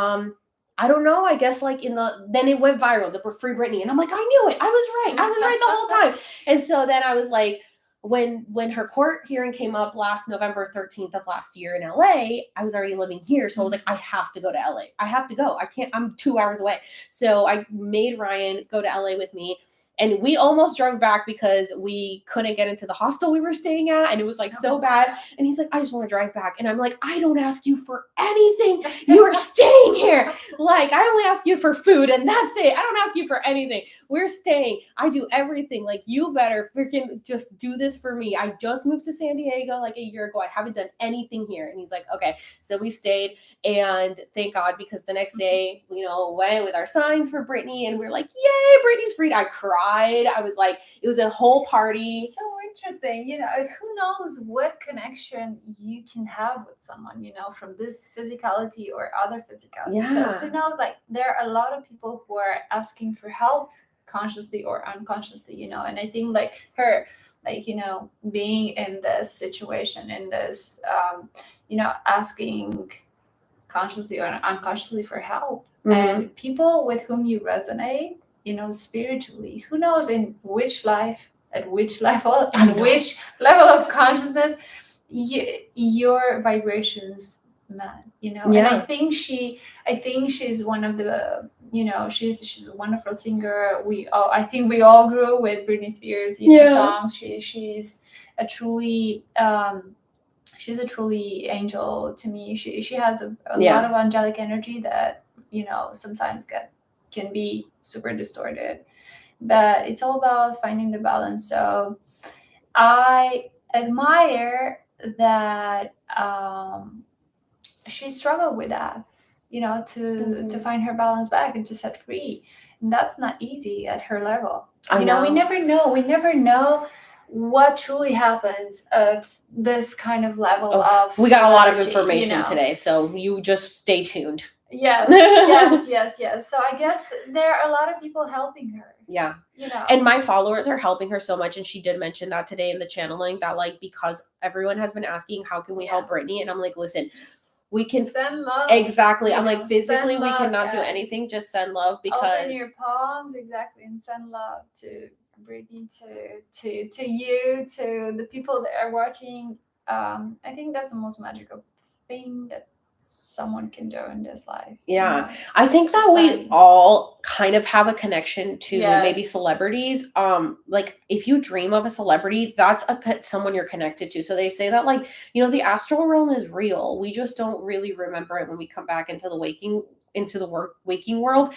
I don't know, I guess like then it went viral, the Free Britney. And I'm like, I knew it. I was right the whole time. And so then I was like, when her court hearing came up last November 13th of last year in LA, I was already living here. So I was like, I have to go to LA. I have to go. I'm 2 hours away. So I made Ryan go to LA with me. And we almost drove back because we couldn't get into the hostel we were staying at, and it was like so bad. And he's like, I just want to drive back. And I'm like, I don't ask you for anything. You are staying here. Like, I only ask you for food, and that's it. I don't ask you for anything. We're staying. I do everything. Like, you better freaking just do this for me. I just moved to San Diego like a year ago. I haven't done anything here. And he's like, okay. So we stayed, and thank God, because the next day, went with our signs for Britney, and we are like, yay, Britney's freed. I cried. I was like, it was a whole party. So interesting. Who knows what connection you can have with someone, from this physicality or other physicality. Yeah. So who knows, like, there are a lot of people who are asking for help consciously or unconsciously, and I think like her, like, being in this situation, in this, asking consciously or unconsciously for help. And people with whom you resonate, spiritually, who knows in which life, at which level, in which level of consciousness your vibrations met, And I think she's one of the, she's a wonderful singer. I think we all grew with Britney Spears songs. She's a truly she's a truly angel to me. She has a lot of angelic energy that, sometimes can be super distorted, but it's all about finding the balance. So I admire that she struggled with that, to find her balance back and to set free. And that's not easy at her level. We never know what truly happens at this kind of level of we got a lot of information today, so you just stay tuned. Yes. So I guess there are a lot of people helping her. Yeah. And my followers are helping her so much. And she did mention that today in the channeling, that like, because everyone has been asking, how can we help Britney? And I'm like, listen, we can send love. Exactly. I'm like, physically we cannot do anything, just send love, because open your palms, exactly, and send love to Britney, to you, to the people that are watching. I think that's the most magical thing that someone can do in this life. Yeah. I think that we all kind of have a connection to maybe celebrities. Like, if you dream of a celebrity, that's someone you're connected to. So they say that, like, the astral realm is real. We just don't really remember it when we come back into the waking world.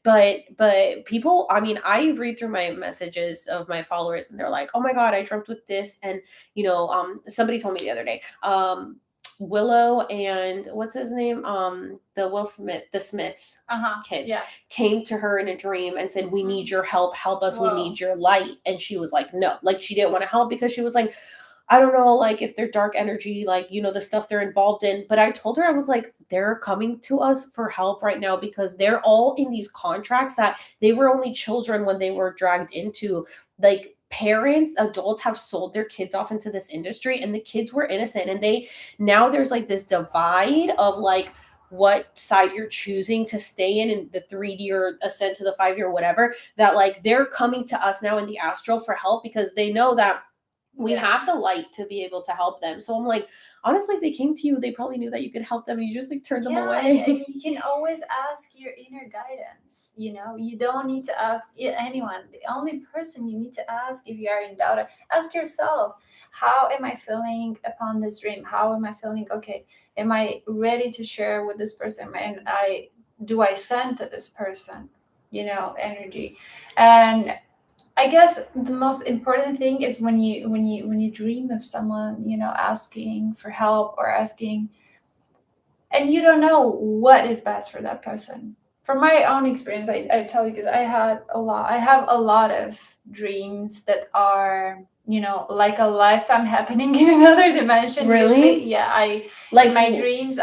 But people, I mean, I read through my messages of my followers, and they're like, oh my God, I dreamt with this. And somebody told me the other day, Willow and what's his name? The Smiths kids came to her in a dream and said, we need your help us. Whoa. We need your light. And she was like, no, like, she didn't want to help because she was like, I don't know, like, if they're dark energy, like, the stuff they're involved in. But I told her, I was like, they're coming to us for help right now because they're all in these contracts that they were only children when they were dragged into. Like, adults have sold their kids off into this industry, and the kids were innocent. And now there's like this divide of like what side you're choosing to stay in the 3D or ascend to the 5D or whatever, that like they're coming to us now in the astral for help because they know that we have the light to be able to help them. So I'm like, honestly, if they came to you, they probably knew that you could help them, and you just like turned them away. And you can always ask your inner guidance. You don't need to ask anyone. The only person you need to ask if you are in doubt, ask yourself, how am I feeling upon this dream? How am I feeling? Okay, am I ready to share with this person? And do I send to this person, energy? And I guess the most important thing is when you dream of someone, asking for help or asking, and you don't know what is best for that person. From my own experience, I tell you, because I have a lot of dreams that are, like a lifetime happening in another dimension. Really? Usually. Yeah, in my dreams,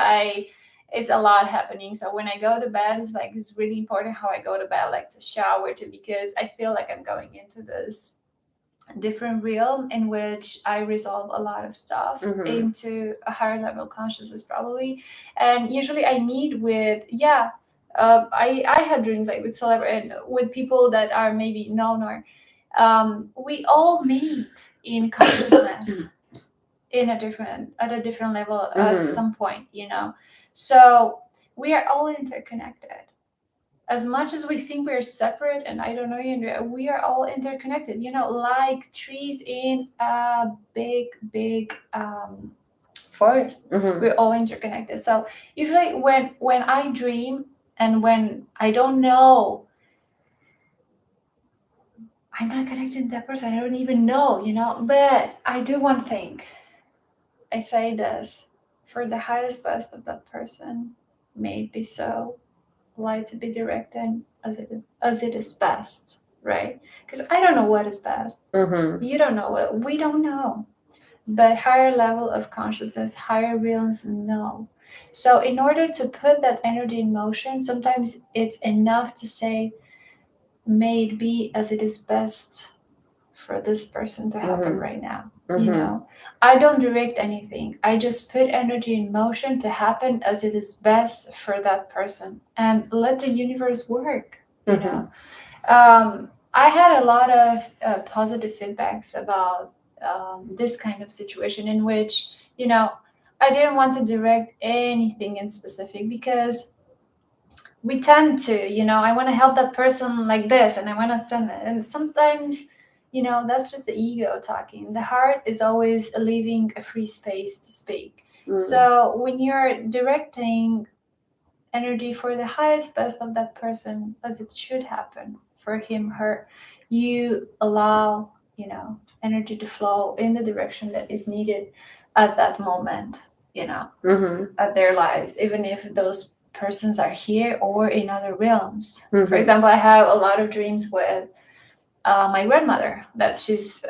it's a lot happening. So when I go to bed, it's really important how I go to bed, like to shower, because I feel like I'm going into this different realm in which I resolve a lot of stuff into a higher level consciousness, probably. And usually I meet with I had dreams like with celebrity and with people that are maybe known, or we all meet in consciousness at a different level at some point, so we are all interconnected. as much as we think we're separate, and I don't know, we are all interconnected, like trees in a big forest. Mm-hmm. We're all interconnected. So usually when I dream and when I don't know, I'm not connected to that person, I don't even know, but I do one thing. I say this: for the highest best of that person, may it be so, light to be directed as it is best, right? Because I don't know what is best. Mm-hmm. You don't know what we don't know. But higher level of consciousness, higher realms know. So in order to put that energy in motion, sometimes it's enough to say, may it be as it is best for this person to happen Mm-hmm. right now. Mm-hmm. I don't direct anything. I just put energy in motion to happen as it is best for that person and let the universe work. Mm-hmm. I had a lot of positive feedbacks about this kind of situation in which, I didn't want to direct anything in specific because we tend to, I want to help that person like this and I want to send it. And sometimes, that's just the ego talking. The heart is always leaving a free space to speak. So when you're directing energy for the highest best of that person as it should happen for him, her, you allow, energy to flow in the direction that is needed at that moment, Mm-hmm. at their lives, even if those persons are here or in other realms. For Mm-hmm. example, I have a lot of dreams with my grandmother that she's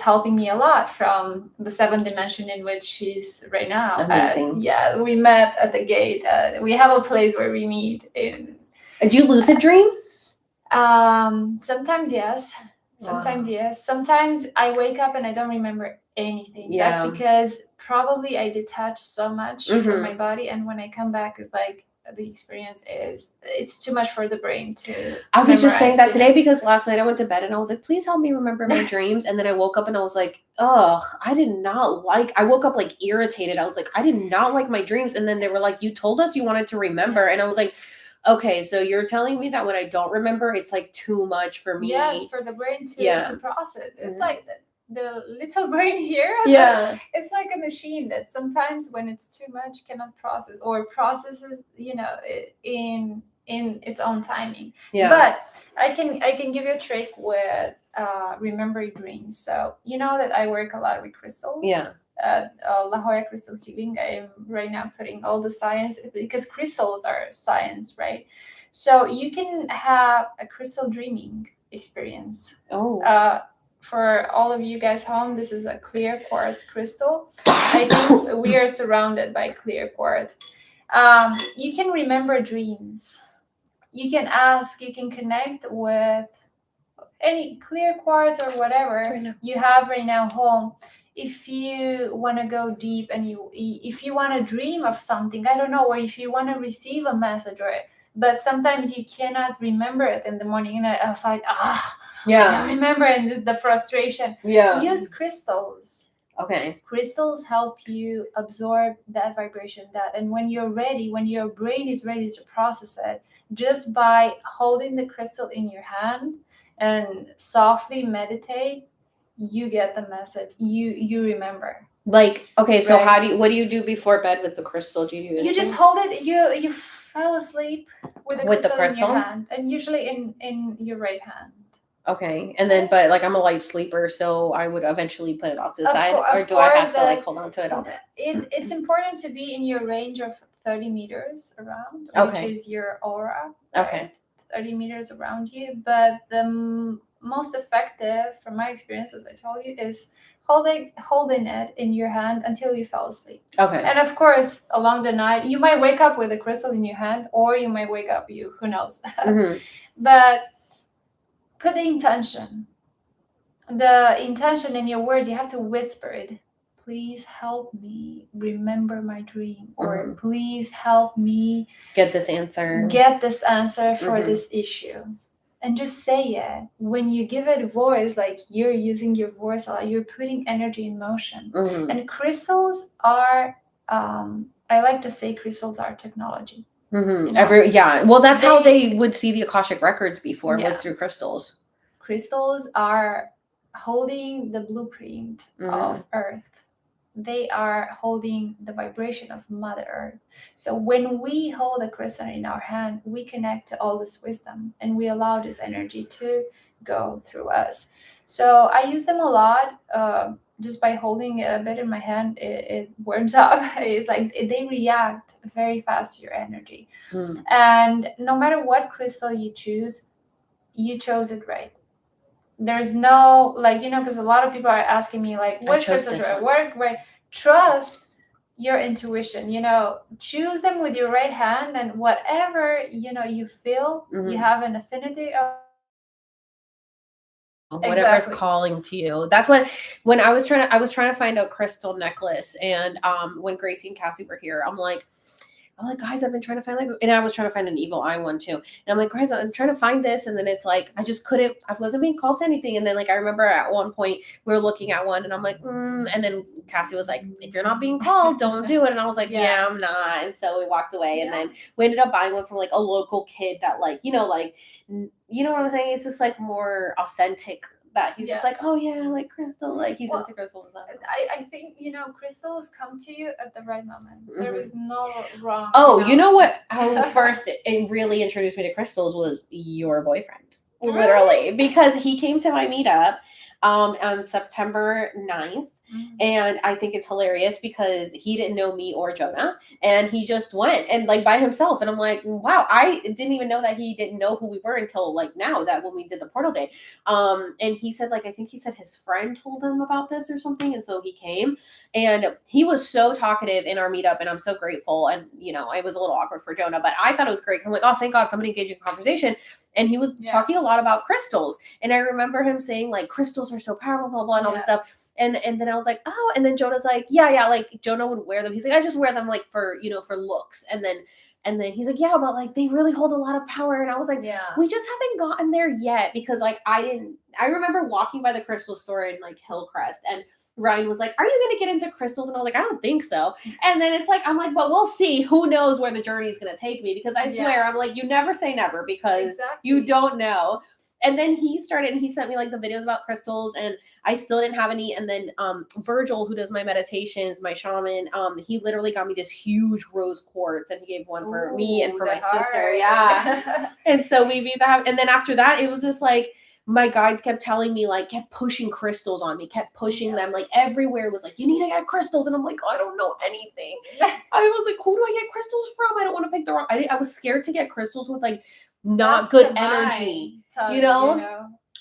helping me a lot from the seventh dimension in which she's right now. Amazing. Yeah, we met at the gate. We have a place where we meet. Do you lucid dream? Sometimes yes. Sometimes Wow. yes. Sometimes I wake up and I don't remember anything. Yeah. That's because probably I detach so much from my body, and when I come back, it's like the experience it's too much for the brain to. I was just saying that today know? because last night I went to bed and I was like, please help me remember my dreams. And then I woke up and I was like, oh, I woke up like irritated. I was like, I did not like my dreams. And then they were like, you told us you wanted to remember. And I was like, okay, so you're telling me that when I don't remember, it's like too much for me. Yes, for the brain to, Yeah. to process. It's like the little brain here. Yeah. It's like a machine that sometimes when it's too much cannot process or processes, in its own timing. Yeah. But I can give you a trick with remembering dreams. So you know that I work a lot with crystals. Yeah. La Jolla Crystal Healing. I'm right now putting all the science because crystals are science, right? So you can have a crystal dreaming experience. Oh. For all of you guys home, this is a clear quartz crystal. I think we are surrounded by clear quartz. You can remember dreams. You can ask, you can connect with any clear quartz or whatever you have right now home. If you want to go deep and if you want to dream of something, I don't know, or if you want to receive a message but sometimes you cannot remember it in the morning and I was like, I don't remember, and this is the frustration. Use crystals. Okay. Crystals help you absorb that vibration, and when you're ready, when your brain is ready to process it, just by holding the crystal in your hand and softly meditate, you get the message. You remember. Like, okay, so what do you do before bed with the crystal? Do you do anything? You just hold it. You fell asleep with the crystal in your hand, and usually in your right hand. Okay, and then but like I'm a light sleeper, so I would eventually put it off to the side, or do I have to like hold on to it all day? It's important to be in your range of 30 meters around, which is your aura. Okay. 30 meters around you, but the most effective, from my experience, as I told you, is holding it in your hand until you fall asleep. Okay. And of course, along the night, you might wake up with a crystal in your hand, or you might wake up who knows. But put the intention in your words. You have to whisper it. Please help me remember my dream, or please help me get this answer for this issue. And just say it. When you give it voice, like you're using your voice a lot, you're putting energy in motion. And crystals are, I like to say crystals are technology. Mm-hmm. You know, Well, that's how they they would see the Akashic records before, was yeah, through crystals. crystals are holding the blueprint Mm-hmm. of Earth. They are holding the vibration of Mother Earth. So when we hold a crystal in our hand, we connect to all this wisdom and we allow this energy to go through us. So I use them a lot. Just by holding it a bit in my hand, it warms up. It's like they react very fast to your energy. Mm. And no matter what crystal you chose it right. There's no, like, because a lot of people are asking me like, I what chose crystals this should I one. work with? Trust your intuition. Choose them with your right hand, and whatever you feel you Mm-hmm. have an affinity of. Whatever's Exactly. calling to you. That's what, when I was trying to find a crystal necklace, and when Gracie and Cassie were here, I'm like, guys, I've been trying to find, like, and I was trying to find an evil eye one too. And I'm like, guys, I'm trying to find this. And then it's like, I just couldn't, I wasn't being called to anything. And then, like, I remember at one point we were looking at one, and I'm like, and then Cassie was like, if you're not being called, don't do it. And I was like, yeah, I'm not. And so we walked away. And then we ended up buying one from like a local kid that, like, you know what I'm saying? It's just like more authentic, that he's just like, oh yeah, like crystal, like he's into crystals. I think crystals come to you at the right moment. There is no wrong. Oh, you know what? How first it really introduced me to crystals was your boyfriend, literally, because he came to my meetup on September 9th. And I think it's hilarious because he didn't know me or Jonah, and he just went and, like, by himself. And I'm like, wow, I didn't even know that he didn't know who we were until, like, now, that when we did the portal day. And he said, like, I think he said his friend told him about this or something, and so he came. And he was so talkative in our meetup, and I'm so grateful. And, it was a little awkward for Jonah, but I thought it was great, because I'm like, oh, thank God somebody engaged in conversation. And he was talking a lot about crystals. And I remember him saying, like, crystals are so powerful, blah, blah, and all this stuff. And then I was like, oh, and then Jonah's like, yeah, like, Jonah would wear them. He's like, I just wear them, like, for, for looks. And then he's like, yeah, but, like, they really hold a lot of power. And I was like, we just haven't gotten there yet, because, like, I remember walking by the crystal store in, like, Hillcrest, and Ryan was like, are you going to get into crystals? And I was like, I don't think so. And then it's like, I'm like, but we'll see. Who knows where the journey is going to take me? Because I swear, I'm like, you never say never, because you don't know. And then he started, and he sent me, like, the videos about crystals, and I still didn't have any. And then Virgil, who does my meditations, my shaman, he literally got me this huge rose quartz, and he gave one for me and for my sister. Yeah. And so we made that. And then after that, it was just like, my guides kept telling me, like, kept pushing crystals on me, kept pushing them, like, everywhere was like, you need to get crystals. And I'm like, I don't know anything. I was like, who do I get crystals from? I don't want to pick the wrong. I was scared to get crystals with, like, not good energy,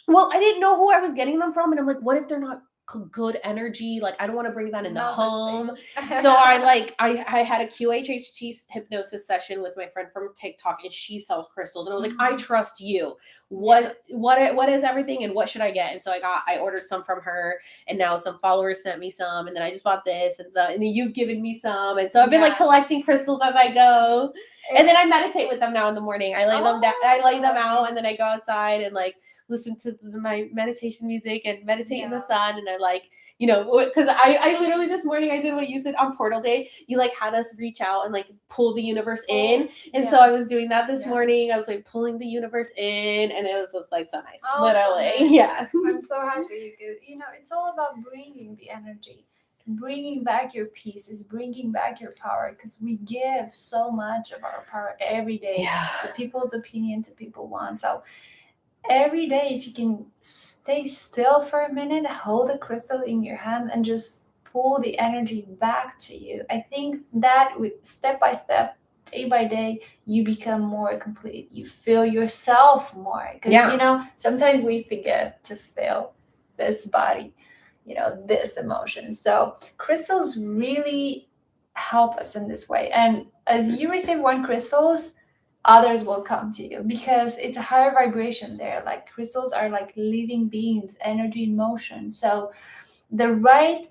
Well, I didn't know who I was getting them from, and I'm like, what if they're not good energy? Like, I don't want to bring that in the home. So I had a QHHT hypnosis session with my friend from TikTok, and she sells crystals, and I was like, I trust you. What is everything, and what should I get? And so I ordered some from her, and now some followers sent me some, and then I just bought this, and then you've given me some, and so I've been like collecting crystals as I go. And then I meditate with them now in the morning. I lay them down, I lay them out, and then I go outside and, like, listen to my meditation music and meditate in the sun. And I, like, because I literally this morning I did what you said on portal day. You, like, had us reach out and, like, pull the universe in. And so I was doing that this morning. I was, like, pulling the universe in, and it was just, like, so nice. Literally. So nice. Yeah. I'm so happy it's all about bringing the energy, bringing back your pieces, bringing back your power, because we give so much of our power every day to people's opinion, to people want. So every day, if you can stay still for a minute, hold a crystal in your hand, and just pull the energy back to you, I think that step by step, day by day, you become more complete. You feel yourself more, because sometimes we forget to feel this body, this emotion. So crystals really help us in this way. And as you receive one crystals, others will come to you, because it's a higher vibration there. Like, crystals are like living beings, energy in motion. So the right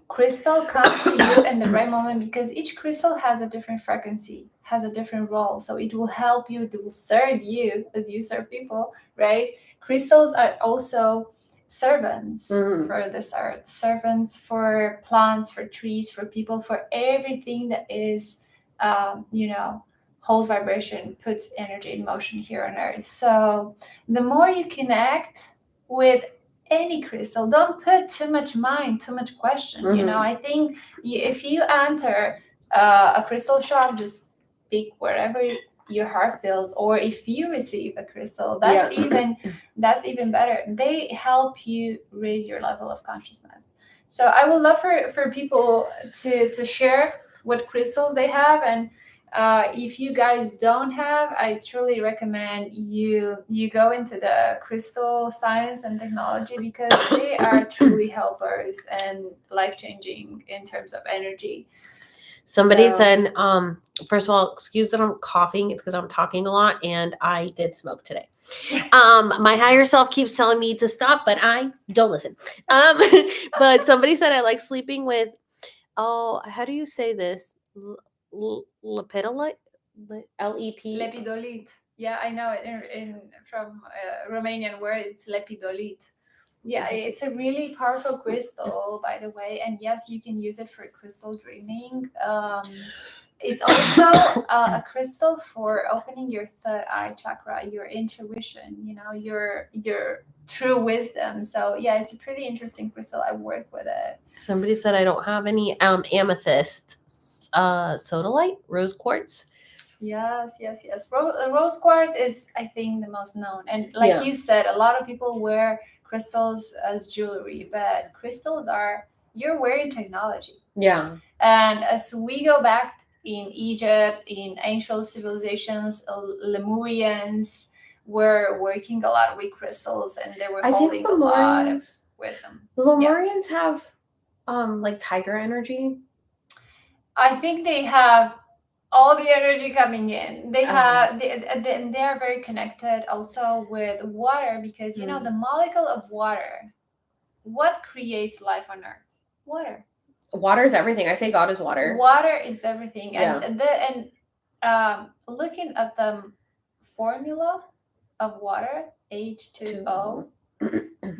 crystal comes to you in the right moment, because each crystal has a different frequency, has a different role. So it will help you, it will serve you as you serve people, right? Crystals are also servants for this earth, servants for plants, for trees, for people, for everything that is, holds vibration, puts energy in motion here on Earth. So the more you connect with any crystal, don't put too much mind, too much question. You know, I think if you enter a crystal shop, just pick wherever your heart feels, or if you receive a crystal, that's even better. They help you raise your level of consciousness. So I would love for people to share what crystals they have, and if you guys don't have, I truly recommend you go into the crystal science and technology, because they are truly helpers and life changing in terms of energy. Somebody said, first of all, excuse that I'm coughing. It's because I'm talking a lot and I did smoke today. My higher self keeps telling me to stop, but I don't listen. But somebody said I like sleeping with, how do you say this? Lepidolite? L-E-P? Lepidolite. Yeah, I know it in from Romanian word. It's lepidolite. Yeah, it's a really powerful crystal, by the way. And yes, you can use it for crystal dreaming. It's also a crystal for opening your third eye chakra, your intuition, you know, your true wisdom. So yeah, it's a pretty interesting crystal. I work with it. Somebody said I don't have any amethyst, sodalite, rose quartz. Yes. Rose quartz is, I think, the most known. And like you said, a lot of people wear crystals as jewelry, but crystals are, you're wearing technology. Yeah. And as we go back in Egypt, in ancient civilizations, Lemurians were working a lot with crystals, and they were holding a lot with them. The Lemurians have like tiger energy. I think they have all the energy coming in. They have they are very connected also with water, because you know the molecule of water, what creates life on Earth? Water. Water is everything. I say God is water. Water is everything. And looking at the formula of water, H2O,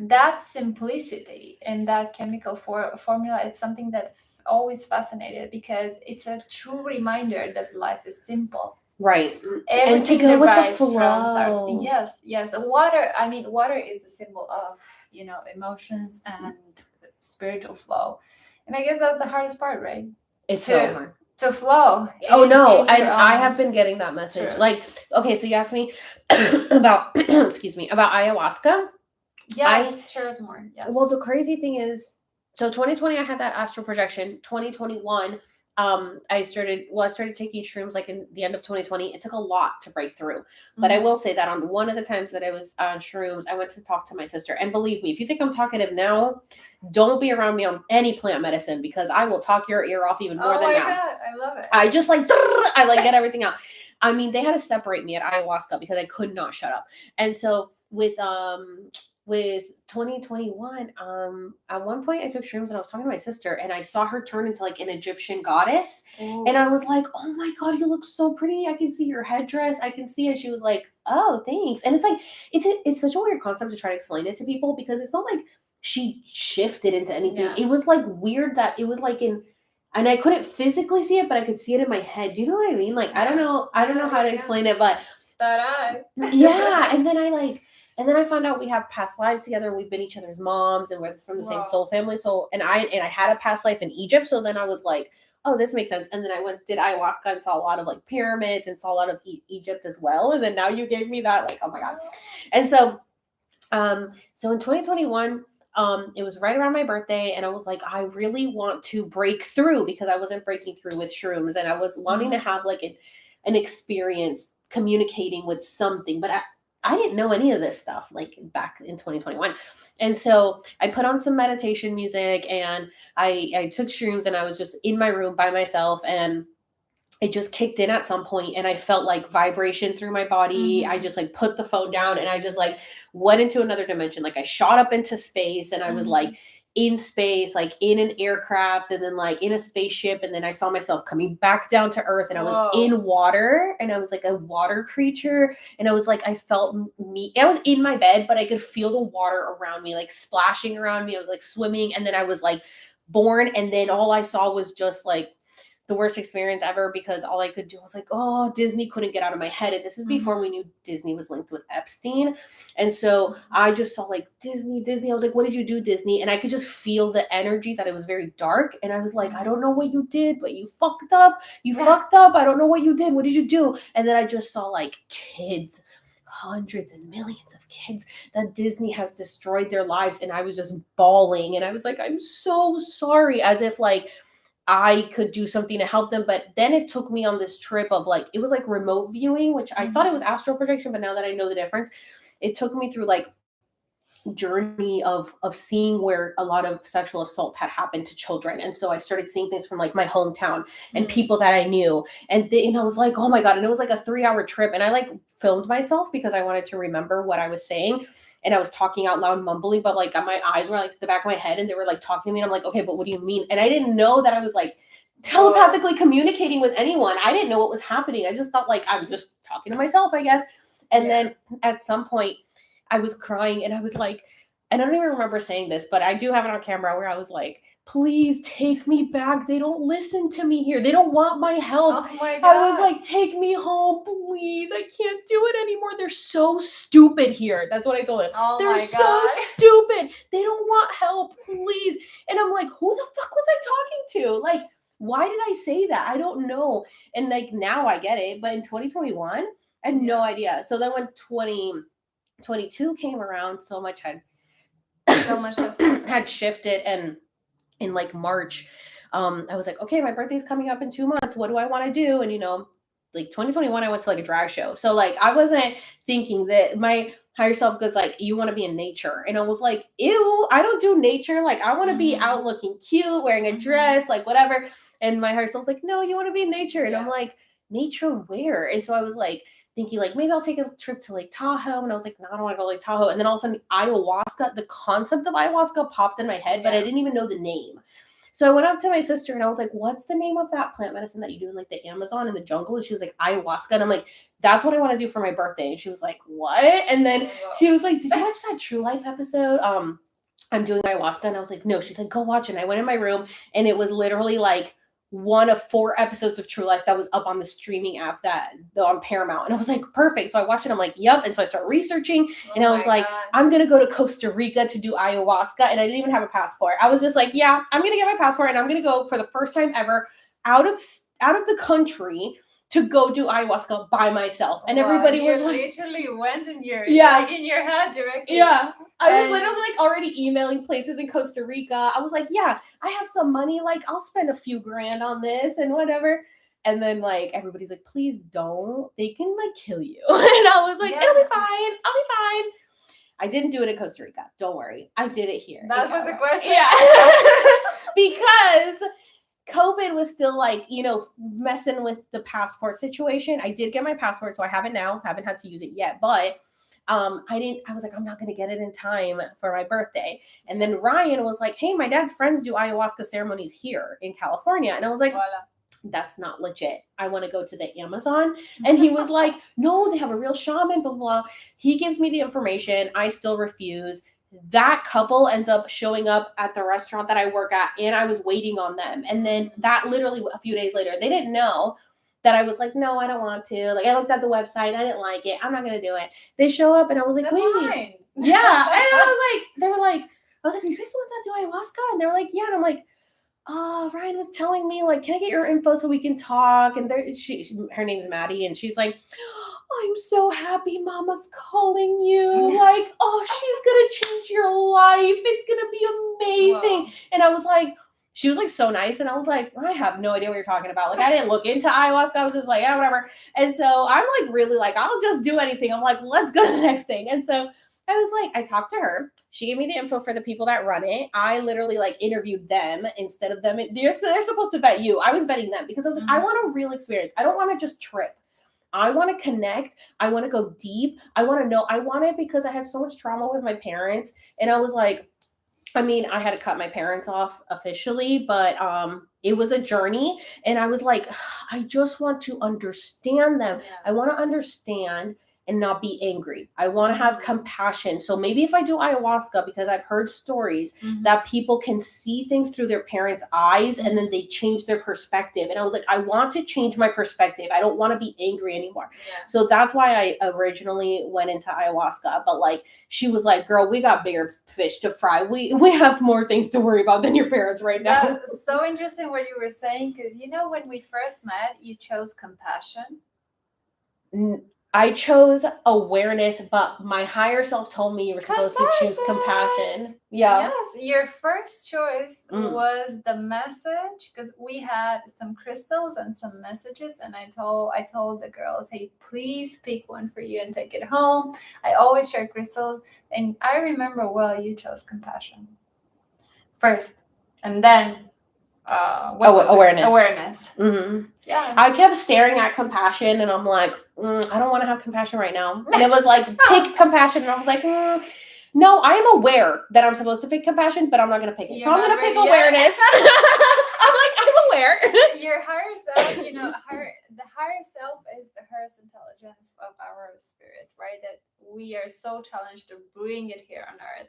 that simplicity and that chemical formula, it's something that always fascinated, because it's a true reminder that life is simple. Right. Everything and to go with the flow. Yes. Water, I mean, water is a symbol of, you know, emotions and spiritual flow. And I guess that's the hardest part, right? It's so hard. To flow. Oh no, I have been getting that message. True. Like, okay, so you asked me about excuse me, about ayahuasca. Yes, share us more. Yes. Well, the crazy thing is, so 2020 I had that astral projection. 2021, I started taking shrooms like in the end of 2020. It took a lot to break through. But I will say that on one of the times that I was on shrooms, I went to talk to my sister. And believe me, if you think I'm talkative now, don't be around me on any plant medicine, because I will talk your ear off even more than now. Oh my God, I love it. I just I get everything out. I mean, they had to separate me at ayahuasca because I could not shut up. And so with 2021, at one point I took shrooms and I was talking to my sister and I saw her turn into like an Egyptian goddess. Ooh. And I was like, oh my God, you look so pretty. I can see your headdress. I can see it. She was like, oh, thanks. And it's like, it's such a weird concept to try to explain it to people, because it's not like she shifted into anything. Yeah. It was like weird that it was like and I couldn't physically see it, but I could see it in my head. Do you know what I mean? Like, yeah. I don't know how to explain it, but yeah. And then I found out we have past lives together. We've been each other's moms, and we're from the same soul family. So, and I had a past life in Egypt. So then I was like, oh, this makes sense. And then I did ayahuasca and saw a lot of like pyramids and saw a lot of Egypt as well. And then now you gave me that, like, oh my God. And so, so in 2021, it was right around my birthday, and I was like, I really want to break through, because I wasn't breaking through with shrooms, and I was wanting to have like an experience communicating with something, but I didn't know any of this stuff like back in 2021. And so I put on some meditation music, and I took shrooms, and I was just in my room by myself, and it just kicked in at some point, and I felt like vibration through my body. Mm-hmm. I just like put the phone down, and I just like went into another dimension. Like I shot up into space, and I was like in space, like in an aircraft, and then like in a spaceship. And then I saw myself coming back down to Earth, and I was in water, and I was like a water creature. And I was like, I felt me. I was in my bed, but I could feel the water around me, like splashing around me. I was like swimming. And then I was like born. And then all I saw was just like the worst experience ever because all I could do was like, oh, Disney couldn't get out of my head. And this is before we knew Disney was linked with Epstein. And so I just saw like Disney. I was like, what did you do, Disney? And I could just feel the energy that it was very dark. And I was like, I don't know what you did, but you fucked up. You fucked up. I don't know what you did. What did you do? And then I just saw like kids, hundreds and millions of kids that Disney has destroyed their lives. And I was just bawling. And I was like, I'm so sorry, as if like I could do something to help them. But then it took me on this trip of like, it was like remote viewing, which I thought it was astral projection, but now that I know the difference, it took me through like journey of seeing where a lot of sexual assault had happened to children. And so I started seeing things from like my hometown and people that I knew. And I was like, oh my God. And it was like a 3-hour trip. And I like filmed myself because I wanted to remember what I was saying. And I was talking out loud, mumbling, but like my eyes were like at the back of my head and they were like talking to me. And I'm like, okay, but what do you mean? And I didn't know that I was like telepathically communicating with anyone. I didn't know what was happening. I just thought like I was just talking to myself, I guess. And then at some point I was crying and I was like, and I don't even remember saying this, but I do have it on camera where I was like, please take me back. They don't listen to me here. They don't want my help. Oh my God. I was like, take me home, please. I can't do it anymore. They're so stupid here. That's what I told him. Oh They're my so God. stupid. They don't want help, please. And I'm like, who the fuck was I talking to? Like, why did I say that? I don't know. And like now I get it. But in 2021, I had no idea. So then when 2022 came around, so much had had shifted. And in like March, I was like, okay, my birthday's coming up in 2 months. What do I want to do? And like 2021, I went to like a drag show. So like I wasn't thinking that my higher self goes like, you want to be in nature. And I was like, ew, I don't do nature. Like I want to be out looking cute, wearing a dress, like whatever. And my higher self's like, no, you want to be in nature. And I'm like, nature where? And so I was like thinking like, maybe I'll take a trip to Lake Tahoe. And I was like, no, I don't want to go to Lake Tahoe. And then all of a sudden ayahuasca, the concept of ayahuasca popped in my head, but I didn't even know the name. So I went up to my sister and I was like, what's the name of that plant medicine that you do in like the Amazon in the jungle? And she was like, ayahuasca. And I'm like, that's what I want to do for my birthday. And she was like, what? And then she was like, did you watch that True Life episode? I'm doing ayahuasca. And I was like, no. She's like, go watch it. And I went in my room and it was literally like one of 4 episodes of True Life that was up on the streaming app on Paramount. And I was like, perfect. So I watched it. I'm like, yep. And so I started researching and I was like, I'm going to go to Costa Rica to do ayahuasca. And I didn't even have a passport. I was just like, yeah, I'm going to get my passport and I'm going to go for the first time ever out of the country to go do ayahuasca by myself. And everybody was like, literally went in your like in your head directly. Yeah. I was literally like already emailing places in Costa Rica. I was like, yeah, I have some money. Like I'll spend a few grand on this and whatever. And then like everybody's like, please don't. They can like kill you. And I was like, it'll be fine. I'll be fine. I didn't do it in Costa Rica. Don't worry. I did it here. That was the question. Yeah. Because COVID was still like, messing with the passport situation. I did get my passport, so I have it now. Haven't had to use it yet, but I was like, I'm not going to get it in time for my birthday. And then Ryan was like, hey, my dad's friends do ayahuasca ceremonies here in California. And I was like, that's not legit. I want to go to the Amazon. And he was like, no, they have a real shaman, blah, blah. He gives me the information. I still refuse. That couple ends up showing up at the restaurant that I work at, and I was waiting on them. And then that literally a few days later, they didn't know that I was like, no, I don't want to. Like, I looked at the website. I didn't like it. I'm not going to do it. They show up, and I was like, wait. Yeah. And I was like, they were like, I was like, are you guys the ones that do ayahuasca? And they were like, yeah. And I'm like, oh, Ryan was telling me, like, can I get your info so we can talk? And her name's Maddie, and she's like, I'm so happy Mama's calling you. Like, oh, she's going to change your life. It's going to be amazing. Wow. And I was like, she was like so nice. And I was like, I have no idea what you're talking about. Like, I didn't look into ayahuasca. I was just like, yeah, whatever. And so I'm like, really like, I'll just do anything. I'm like, let's go to the next thing. And so I was like, I talked to her. She gave me the info for the people that run it. I literally like interviewed them instead of them. They're supposed to vet you. I was vetting them because I was like, I want a real experience. I don't want to just trip. I want to connect. I want to go deep. I want to know. I want it because I had so much trauma with my parents. And I was like, I mean, I had to cut my parents off officially, but it was a journey. And I was like, I just want to understand them. Yeah. I want to understand and not be angry. I want to have compassion. So maybe if I do ayahuasca, because I've heard stories that people can see things through their parents' eyes and then they change their perspective. And I was like, I want to change my perspective. I don't want to be angry anymore. Yeah. So that's why I originally went into ayahuasca. But like, she was like, girl, we got bigger fish to fry. We have more things to worry about than your parents right now. That's so interesting what you were saying, because you know, when we first met, you chose compassion. I chose awareness, but my higher self told me you were supposed to choose compassion. Yeah. Yes, your first choice was the message, because we had some crystals and some messages, and I told the girls, hey, please pick one for you and take it home. I always share crystals, and I remember, well, you chose compassion first, and then awareness. Awareness. Yeah. I kept staring at compassion, and I'm like, I don't want to have compassion right now. And it was like, pick compassion, and I was like, no, I am aware that I'm supposed to pick compassion, but I'm not going to pick it. So I'm going to pick awareness. I'm like, I'm aware. Your higher self, the higher self is the highest intelligence of our spirit, right? That we are so challenged to bring it here on earth.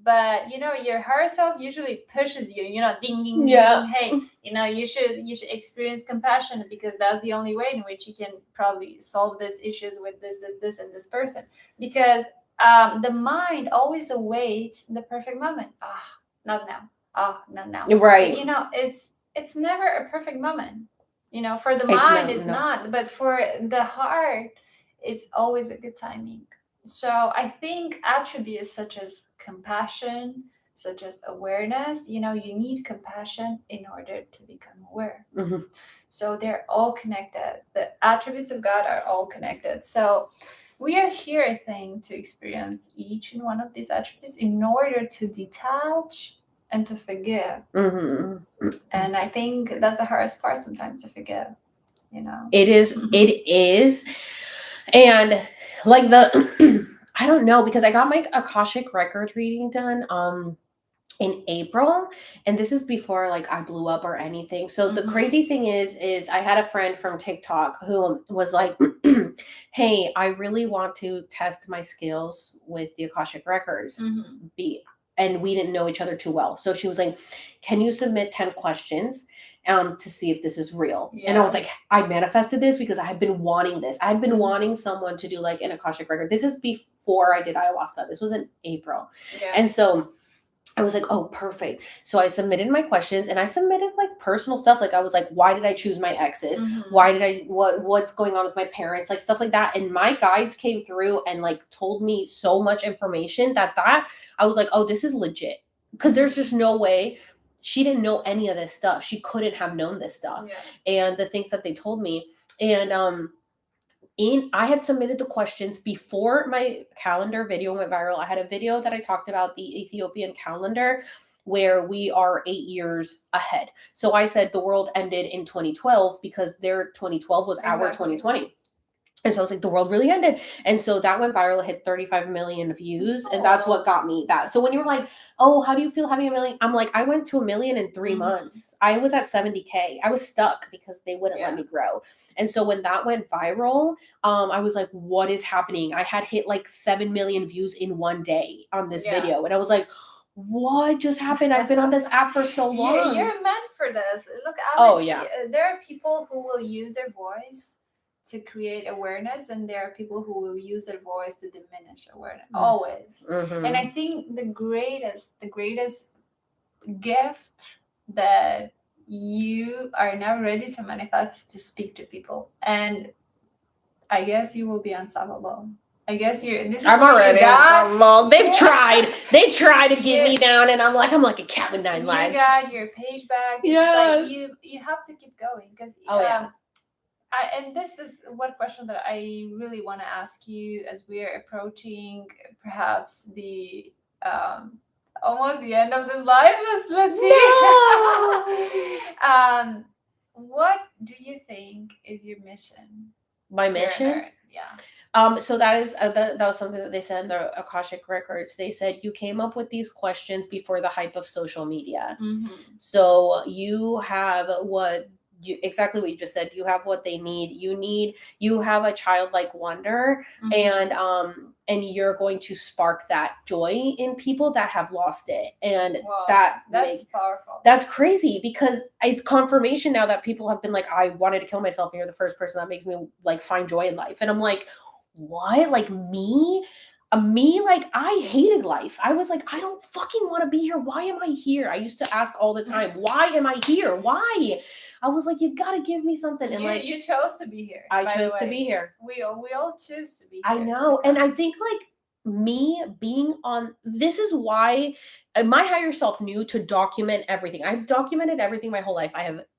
But your higher self usually pushes you, ding ding ding, hey, you should experience compassion, because that's the only way in which you can probably solve these issues with this and this person. Because the mind always awaits the perfect moment. Not now. Not now. Right. But, it's never a perfect moment. For the mind, it's not, but for the heart, it's always a good timing. So I think attributes such as compassion, such as awareness, you need compassion in order to become aware. So they're all connected. The attributes of God are all connected. So we are here, I think, to experience each and one of these attributes in order to detach and to forgive. And I think that's the hardest part sometimes, to forgive. It is. And like I don't know, because I got my Akashic record reading done in April, and this is before like I blew up or anything. So the crazy thing is I had a friend from TikTok who was like, hey, I really want to test my skills with the Akashic records. And we didn't know each other too well. So she was like, can you submit 10 questions to see if this is real? Yes. And I was like, I manifested this because I had been wanting this. I had been wanting someone to do like an Akashic record. This is before I did ayahuasca. This was in April. Yeah. And so I was like, oh, perfect. So I submitted my questions, and I submitted like personal stuff. Like I was like, why did I choose my exes? Why did what's going on with my parents? Like stuff like that. And my guides came through and like told me so much information that I was like, oh, this is legit. Because there's just no way she didn't know any of this stuff. She couldn't have known this stuff. Yeah. And the things that they told me. And I had submitted the questions before my calendar video went viral. I had a video that I talked about the Ethiopian calendar, where we are 8 years ahead. So I said the world ended in 2012 because their 2012 was our 2020. And so I was like, the world really ended. And so that went viral. It hit 35 million views. And that's what got me that. So when you're like, oh, how do you feel having a million? I'm like, I went to 1 million in 3 months. I was at 70K. I was stuck because they wouldn't let me grow. And so when that went viral, I was like, what is happening? I had hit like 7 million views in one day on this video. And I was like, what just happened? I've been on this app for so long. You're meant for this. Look, Alex, there are people who will use their voice to create awareness, and there are people who will use their voice to diminish awareness, always. And I think the greatest gift that you are now ready to manifest is to speak to people, and I guess you will be unstoppable. I guess I'm already unstoppable. They've tried. They try to get me down, and I'm like a cat with 9 lives. You got your page back. Yes. Like you have to keep going, because and this is one question that I really want to ask you as we are approaching perhaps the almost the end of this life. Let's see. No. What do you think is your mission? My mission? Yeah. So that is that was something that they said in the Akashic records. They said you came up with these questions before the hype of social media. So you have what exactly what you just said. You have what they need. You have a childlike wonder, and you're going to spark that joy in people that have lost it, and Wow, that's powerful. that's crazy, because it's confirmation now that people have been like, I wanted to kill myself, and you're the first person that makes me like find joy in life. And I'm like, what? Like me? Me, like, I hated life. I was like, I don't fucking want to be here. Why am I here? I used to ask all the time, why am I here? Why? I was like, you gotta give me something. And like, you chose to be here. I chose to be here. We all choose to be here. I know. And I think like me being on, this is why my higher self knew to document everything. I've documented everything my whole life.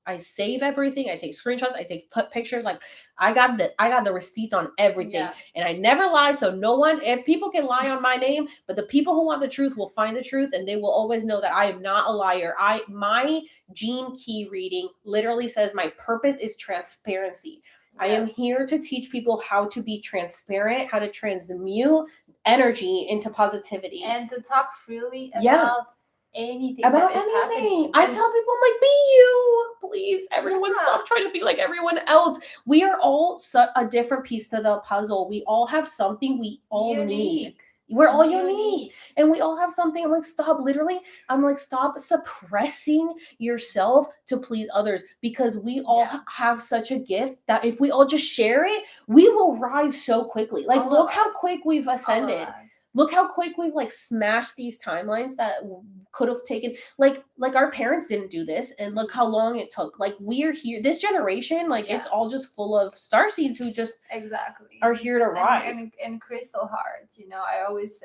I save everything. I take screenshots. I take pictures. Like I got the receipts on everything. Yeah. And I never lie. So no one, if people can lie on my name, but the people who want the truth will find the truth, and they will always know that I am not a liar. My gene key reading literally says my purpose is transparency. I am here to teach people how to be transparent, how to transmute energy into positivity, and to talk freely about anything. I tell people, I'm like, be you, please. Everyone, stop trying to be like everyone else. We are all a different piece to the puzzle. We all have something we all need. We're all unique, and we all have something. I'm like, stop suppressing yourself to please others, because we all have such a gift that if we all just share it, we will rise so quickly. Like, look how quick we've ascended. Look how quick we've like smashed these timelines that could have taken, like our parents didn't do this, and look how long it took. Like, we're here, this generation, like it's all just full of starseeds who just are here to rise, and crystal hearts. You know, I always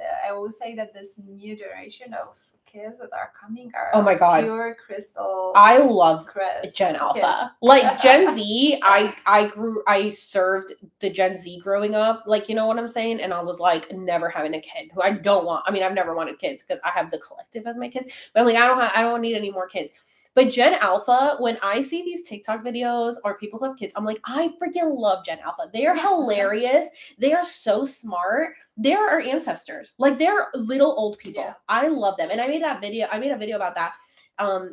say that this new generation of kids that are coming are, oh my god, pure crystal. I love Gen Alpha. Like Gen Z, I served the Gen Z growing up, like, you know what I'm saying? And I was like, never having a kid, who I've never wanted kids because I have the collective as my kids, but I'm like, I don't need any more kids. But Gen Alpha, when I see these TikTok videos or people who have kids, I'm like, I freaking love Gen Alpha. They are hilarious. They are so smart. They're our ancestors. Like, they're little old people. Yeah. I love them. And I made a video about that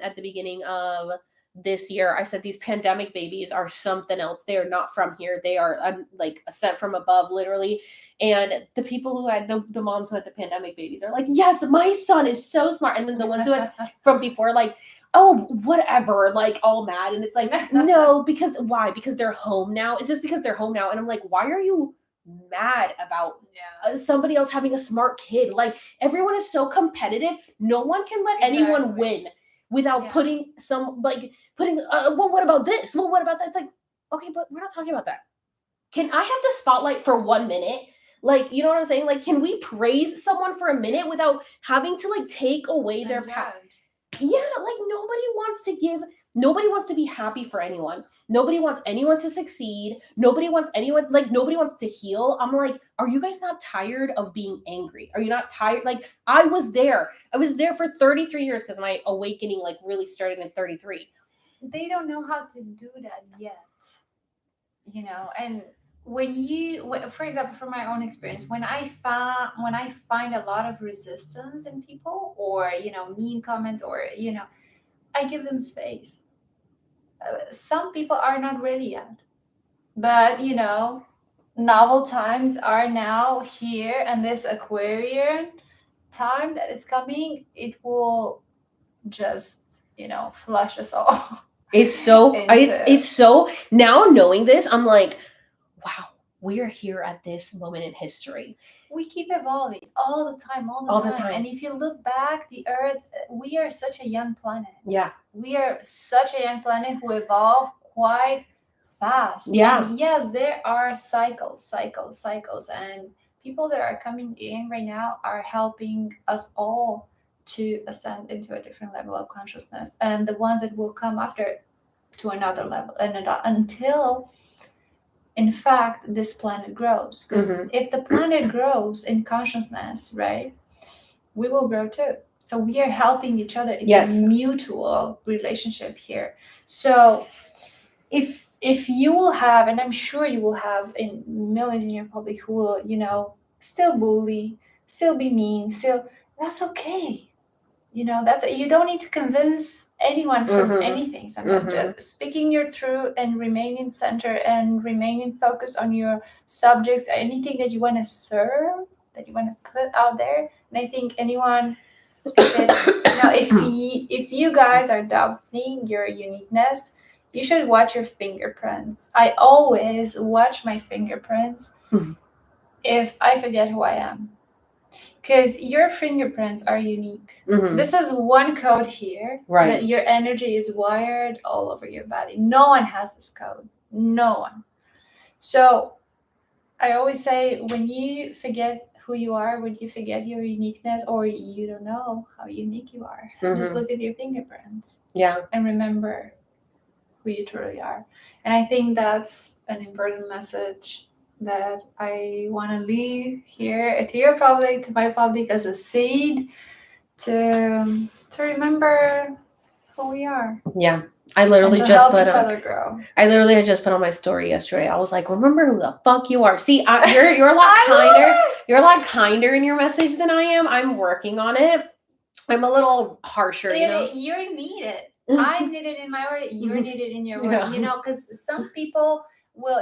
at the beginning of this year. I said these pandemic babies are something else. They are not from here. They are like sent from above, literally. And the people who had the moms who had the pandemic babies are like, yes, my son is so smart. And then the ones who had from before, like, oh, whatever, like all mad. And it's like, no, because why? Because they're home now. It's just because they're home now. And I'm like, why are you mad about somebody else having a smart kid? Like, everyone is so competitive. No one can let anyone win without putting well, what about this? Well, what about that? It's like, okay, but we're not talking about that. Can I have the spotlight for 1 minute? Like, you know what I'm saying? Like, can we praise someone for a minute without having to like take away their power? Yeah, like nobody wants to be happy for anyone. Nobody wants anyone to succeed. Nobody wants to heal. I'm like, are you guys not tired of being angry? Are you not tired? Like, I was there for 33 years because my awakening like really started in 33. They don't know how to do that yet. You know, and for example, from my own experience, when I find a lot of resistance in people, or, you know, mean comments, or, you know, I give them space. Some people are not ready yet, but, you know, novel times are now here, and this Aquarian time that is coming, it will just, you know, flush us all. It's so now knowing this, I'm like, wow, we are here at this moment in history. We keep evolving all the time. And if you look back, the Earth, we are such a young planet. Yeah. We are such a young planet who evolve quite fast. Yeah. And yes, there are cycles. And people that are coming in right now are helping us all to ascend into a different level of consciousness. And the ones that will come after to another level, until, in fact, this planet grows. Because if the planet grows in consciousness, right, we will grow too. So we are helping each other. It's a mutual relationship here. So if you will have, and I'm sure you will have in millions in your public who will, you know, still bully, still be mean, that's okay. That's you don't need to convince anyone from Mm-hmm. anything. Sometimes Mm-hmm. just speaking your truth and remaining center and remaining focused on your subjects or anything that you want to serve, that you want to put out there. And I think anyone, if it's if you guys are doubting your uniqueness, you should watch your fingerprints. I always watch my fingerprints if I forget who I am, because your fingerprints are unique. Mm-hmm. This is one code here, Right. that your energy is wired all over your body. No one has this code. No one. So I always say, when you forget who you are, when you forget your uniqueness, or you don't know how unique you are, just look at your fingerprints. Yeah. And remember who you truly are. And I think that's an important message that I want to leave here to your public, to my public, as a seed to remember who we are. Yeah. I literally and to just help put each on, other grow. I literally had just put on my story yesterday. I was like, remember who the fuck you are. See, you're a lot kinder. You're a lot kinder in your message than I am. I'm working on it. I'm a little harsher, You're needed. I need it in my word. You're needed in your word. Yeah. Because some people will,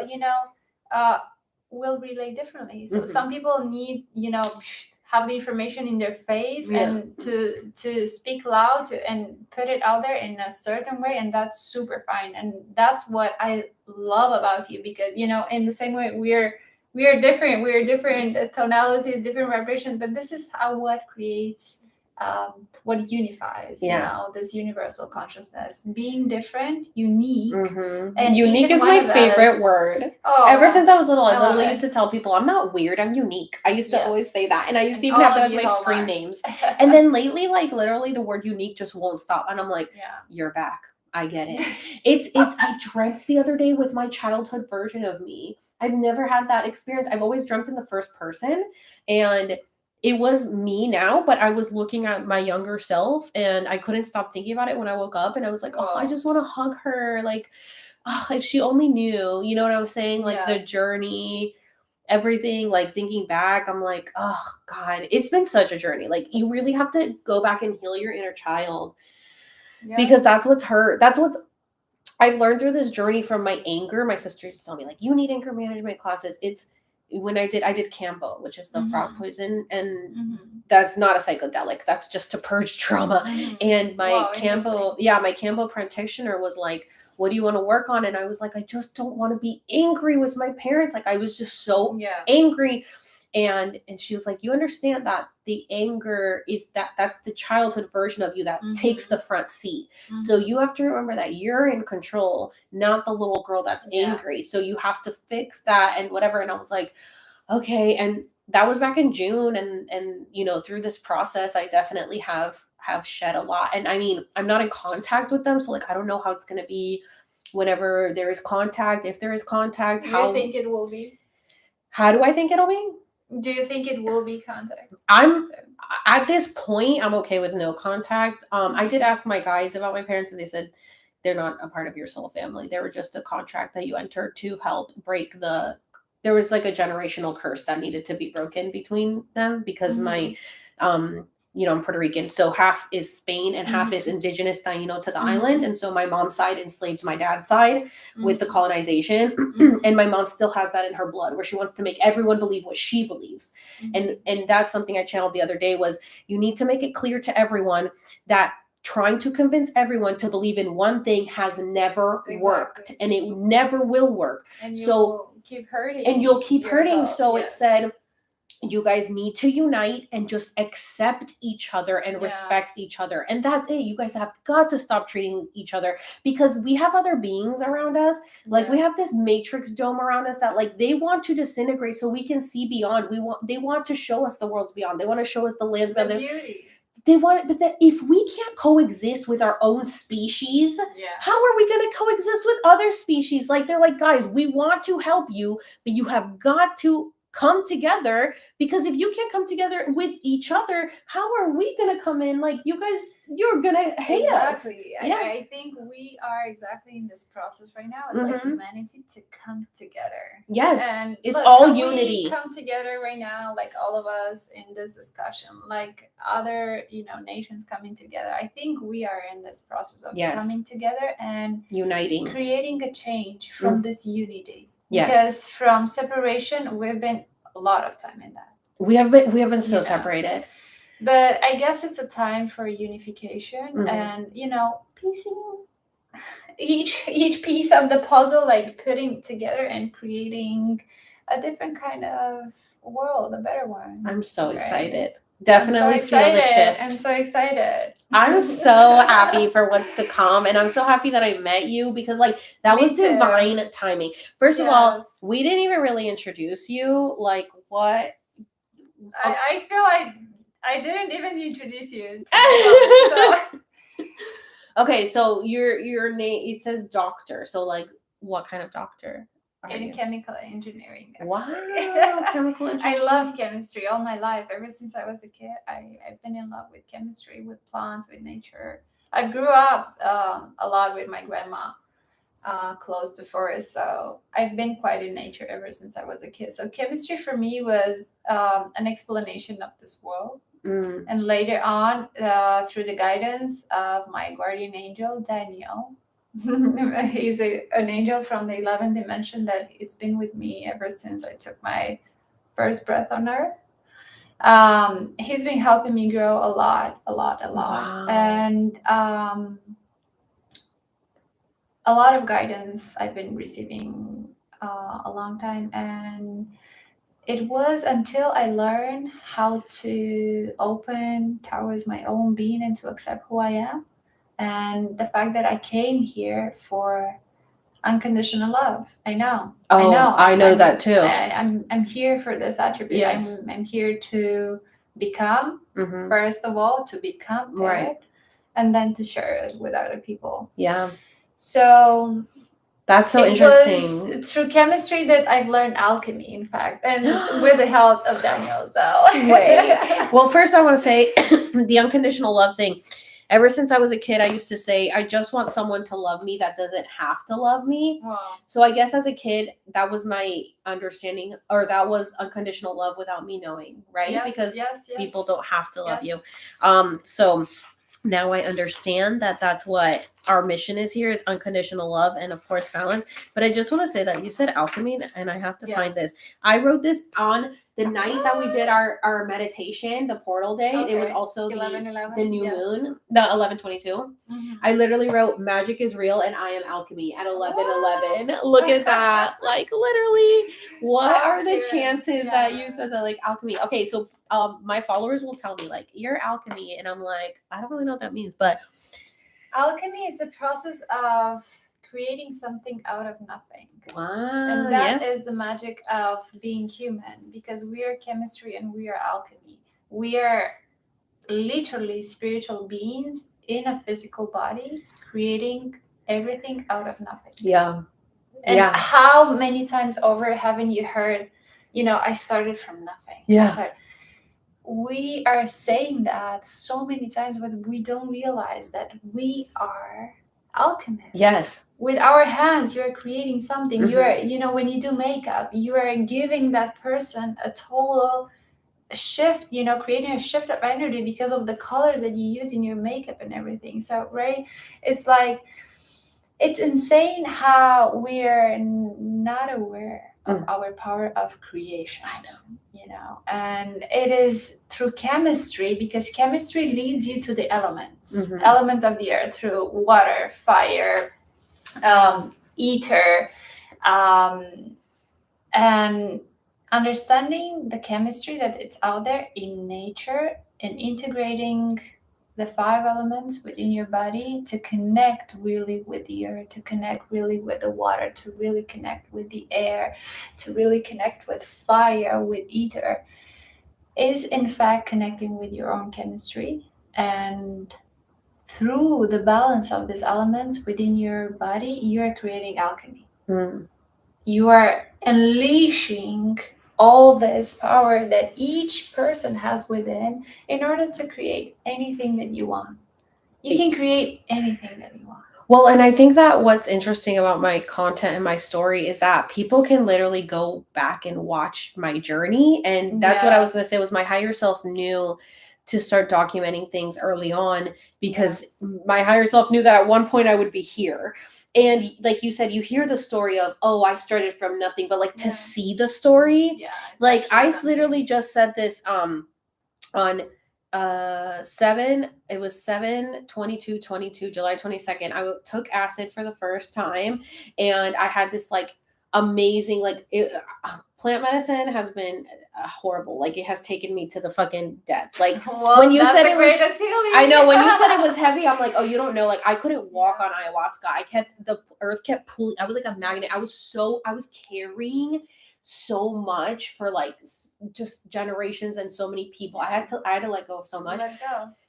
will relate differently. So some people need, have the information in their face, and to speak loud, and put it out there in a certain way, and that's super fine. And that's what I love about you, because in the same way, we are different. We're different tonalities, different vibrations, but this is what creates, what unifies, this universal consciousness. Being different, unique. And unique is my favorite word. Ever since I was little, I literally used to tell people, I'm not weird, I'm unique. I used to always say that. And I used to even have that as my screen names. And then lately, like literally the word unique just won't stop. And I'm like, you're back. I get it. It's I dreamt the other day with my childhood version of me. I've never had that experience. I've always dreamt in the first person, and it was me now, but I was looking at my younger self, and I couldn't stop thinking about it when I woke up, and I was like, oh, I just want to hug her. Like, oh, if she only knew, you know what I was saying? Like the journey, everything, like thinking back, I'm like, oh God, it's been such a journey. Like you really have to go back and heal your inner child, because that's what's hurt. That's what's I've learned through this journey from my anger. My sister used to tell me, like, you need anger management classes. It's when I did Cambo, which is the frog poison, and that's not a psychedelic. That's just to purge trauma. And my Cambo practitioner was like, what do you want to work on? And I was like, I just don't want to be angry with my parents. Like I was just so angry. And she was like, you understand that the anger is that's the childhood version of you that takes the front seat. So you have to remember that you're in control, not the little girl that's angry. So you have to fix that and whatever. And I was like, okay. And that was back in June. And through this process, I definitely have shed a lot. And I mean, I'm not in contact with them. So like, I don't know how it's going to be whenever there is contact, if there is contact. How do you think it will be? How do I think it'll be? Do you think it will be contact? I'm at this point, I'm okay with no contact. I did ask my guides about my parents, and they said they're not a part of your soul family. They were just a contract that you entered to help break there was like a generational curse that needed to be broken between them, because my I'm Puerto Rican, so half is Spain and half is indigenous Taino to the island. And so my mom's side enslaved my dad's side with the colonization. And my mom still has that in her blood, where she wants to make everyone believe what she believes. And that's something I channeled the other day, was you need to make it clear to everyone that trying to convince everyone to believe in one thing has never worked, and it never will work. And you'll keep hurting. And you'll keep hurting. So it said, you guys need to unite and just accept each other and respect each other. And that's it. You guys have got to stop treating each other, because we have other beings around us. Like we have this matrix dome around us that like they want to disintegrate so we can see beyond. They want to show us the worlds beyond. They want to show us the lands beyond. Beauty. They want it, but if we can't coexist with our own species, how are we going to coexist with other species? Like they're like, guys, we want to help you, but you have got to come together, because if you can't come together with each other, how are we gonna come in? Like, you guys, you're gonna hate us. Exactly. Yeah. I think we are exactly in this process right now. It's like humanity to come together. Yes. And It's look, all how unity. we come together right now, like all of us in this discussion, like other, nations coming together. I think we are in this process of Yes. coming together and Uniting. creating a change from this unity. Yes. Because from separation, we've been a lot of time in that. We have been so separated. But I guess it's a time for unification and, piecing each piece of the puzzle, like putting together and creating a different kind of world, a better one. I'm so excited. Definitely feel the shift. I'm so excited. I'm so happy for what's to come, and I'm so happy that I met you, because like that was divine timing. First of all, we didn't even really introduce you. Like, what? I feel like I didn't even introduce you to Okay, so your name, it says doctor. So like, what kind of doctor? In chemical engineering. Wow, chemical engineering. I love chemistry all my life. Ever since I was a kid, I've been in love with chemistry, with plants, with nature. I grew up a lot with my grandma, close to forest. So I've been quite in nature ever since I was a kid. So chemistry for me was an explanation of this world. And later on, through the guidance of my guardian angel, Daniel, he's an angel from the 11th dimension that it's been with me ever since I took my first breath on earth. He's been helping me grow a lot. Wow. And a lot of guidance I've been receiving a long time. And it was until I learned how to open towards my own being and to accept who I am. And the fact that I came here for unconditional love. I know. I know that too. I'm here for this attribute. Yes. I'm here to become, first of all, to become it, right, and then to share it with other people. Yeah. So that's so interesting. It was through chemistry that I've learned alchemy, in fact, and with the help of Daniel. So wait. Well, first I want to say the unconditional love thing. Ever since I was a kid, I used to say, I just want someone to love me that doesn't have to love me. Wow. So I guess as a kid, that was my understanding, or that was unconditional love without me knowing, right? Yes, because people don't have to love you. So now I understand that that's what our mission is here, is unconditional love and, of course, balance. But I just want to say that you said alchemy, and I have to find this. I wrote this on the night that we did our meditation, the portal day. Okay. It was also the new moon, the 11/22. I literally wrote, magic is real and I am alchemy at 11/11. Look at that. Like, literally, what are the chances that you said that, like, alchemy? Okay, so my followers will tell me, like, you're alchemy, and I'm like, I don't really know what that means, but alchemy is the process of creating something out of nothing. Wow. And that is the magic of being human, because we are chemistry and we are alchemy. We are literally spiritual beings in a physical body, creating everything out of nothing. Yeah. And how many times over haven't you heard, I started from nothing. Yeah. We are saying that so many times, but we don't realize that we are alchemists. Yes. With our hands, you're creating something. You are, when you do makeup, you are giving that person a total shift, creating a shift of energy because of the colors that you use in your makeup and everything. So, right, it's like, it's insane how we are not aware of our power of creation. I know. And it is through chemistry, because chemistry leads you to the elements, elements of the earth, through water, fire, ether, and understanding the chemistry that it's out there in nature and integrating the 5 elements within your body to connect really with the earth, to connect really with the water, to really connect with the air, to really connect with fire, with ether, is in fact connecting with your own chemistry. And through the balance of these elements within your body, you are creating alchemy. You are unleashing all this power that each person has within in order to create anything that you want. You can create anything that you want. Well, and I think that what's interesting about my content and my story is that people can literally go back and watch my journey. And that's what I was going to say was my higher self knew to start documenting things early on, because my higher self knew that at one point I would be here. And like you said, you hear the story of, oh, I started from nothing, but like to see the story, like I literally just said this on 7/22/22, July 22nd. I took acid for the first time, and I had this like amazing plant medicine has been horrible. Like it has taken me to the fucking depths. Like when you said it was, I know when you said it was heavy, I'm like, oh, you don't know. Like I couldn't walk on ayahuasca. The earth kept pulling. I was like a magnet. I was carrying so much for like just generations and so many people. I had to let go of so much.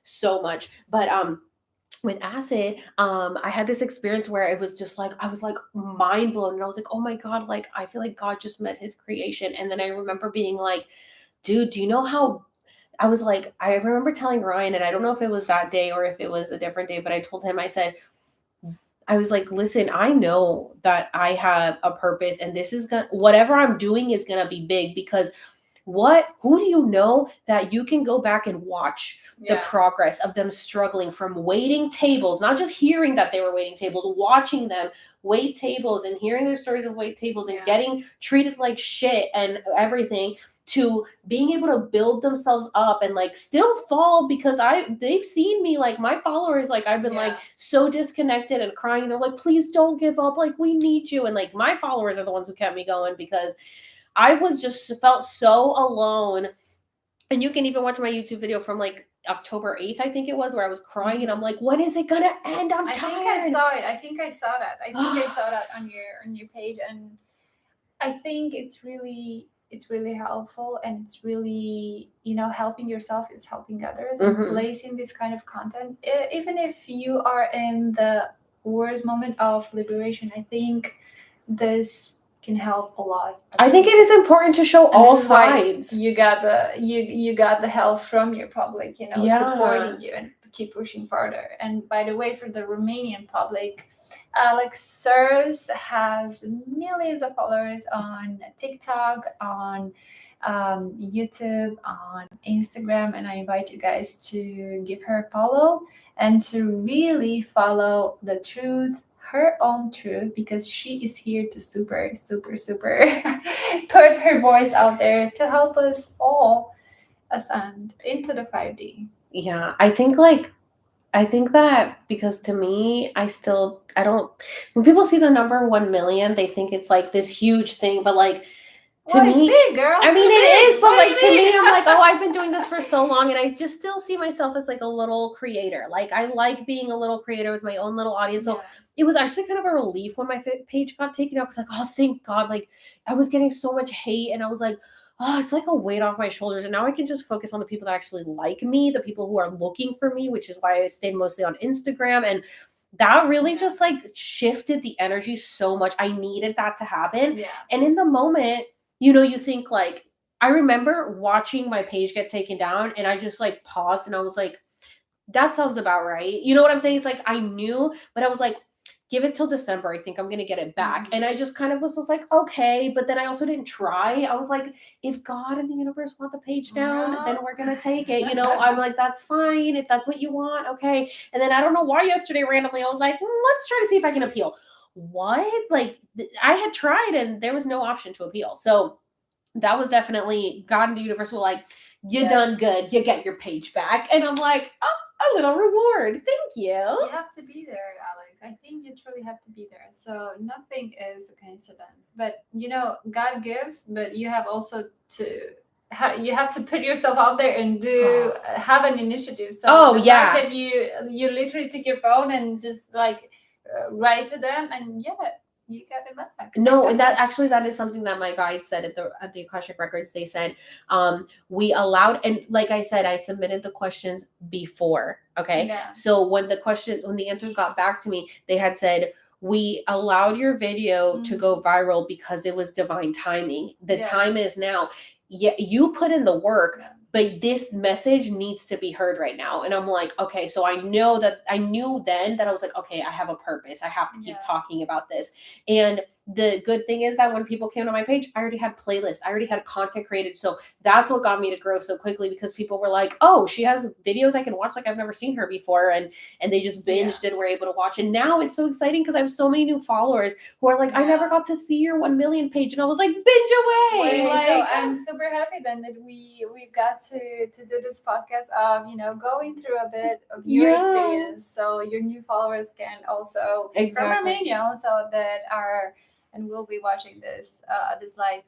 So much. But with acid, I had this experience where it was just like I was like mind blown, and I was like, oh my God, like I feel like God just met his creation. And then I remember being like, dude, do you know how I was like, I remember telling Ryan, and I don't know if it was that day or if it was a different day, but I told him, I was like, listen, I know that I have a purpose, and this is gonna, whatever I'm doing is gonna be big, because who do you know that you can go back and watch the progress of them struggling from waiting tables, not just hearing that they were waiting tables, watching them wait tables and hearing their stories of wait tables and getting treated like shit and everything, to being able to build themselves up and like still fall, because they've seen me, like my followers, like I've been like so disconnected and crying. They're like, please don't give up, like we need you. And like my followers are the ones who kept me going, because I was just felt so alone. And you can even watch my YouTube video from like October 8th, I think it was, where I was crying and I'm like, when is it gonna end? I'm tired. I think I saw that. I think I saw that on your page, and I think it's really helpful, and it's really, helping yourself is helping others, and placing this kind of content, even if you are in the worst moment of liberation, I think this can help a lot. I think it is important to show all sides. You got the help from your public, supporting you and keep pushing further. And by the way, for the Romanian public, Alex Sirs has millions of followers on TikTok, on YouTube, on Instagram, and I invite you guys to give her a follow and to really follow the truth, her own truth, because she is here to super put her voice out there to help us all ascend into the 5D. Yeah, I think that, because to me, I don't, when people see the number 1 million, they think it's like this huge thing, but like, to me, it's big, girl. I mean, it is, but like to me, I'm like, oh, I've been doing this for so long, and I just still see myself as like a little creator. Like I like being a little creator with my own little audience. So it was actually kind of a relief when my page got taken out, because like, oh, thank God, like I was getting so much hate, and I was like, oh, it's like a weight off my shoulders, and now I can just focus on the people that actually like me, the people who are looking for me, which is why I stayed mostly on Instagram. And that really just like shifted the energy so much. I needed that to happen. And in the moment, you think like, I remember watching my page get taken down, and I just like paused, and I was like, that sounds about right. You know what I'm saying? It's like I knew, but I was like, give it till December. I think I'm going to get it back. And I just kind of was like, okay. But then I also didn't try. I was like, if God and the universe want the page down, then we're going to take it. I'm like, that's fine. If that's what you want. Okay. And then I don't know why yesterday randomly I was like, let's try to see if I can appeal. What? Like I had tried, and there was no option to appeal. So that was definitely God and the universe were like, you done good. You get your page back. And I'm like, oh, a little reward. Thank you. You have to be there, Alex. I think you truly have to be there. So nothing is a coincidence. But God gives, but you have also to you have to put yourself out there and have an initiative. So the fact that you literally took your phone and just like write to them, and you get it back. No, and that is something that my guide said at the Akashic Records. They said, we allowed, and like I said, I submitted the questions before. Okay. So when the answers got back to me, they had said, we allowed your video to go viral because it was divine timing. The time is now. Yeah, you put in the work, but this message needs to be heard right now. And I'm like, okay, so I knew then that I was like, okay, I have a purpose. I have to keep talking about this. And the good thing is that when people came to my page, I already had playlists. I already had content created. So that's what got me to grow so quickly, because people were like, oh, she has videos I can watch like I've never seen her before. And they just binged and were able to watch. And now it's so exciting because I have so many new followers who are like, I never got to see your 1 million page. And I was like, binge away. So I'm super happy then that we got to do this podcast of, you know, going through a bit of your experience, so your new followers can also from Romania also that are and will be watching this this live.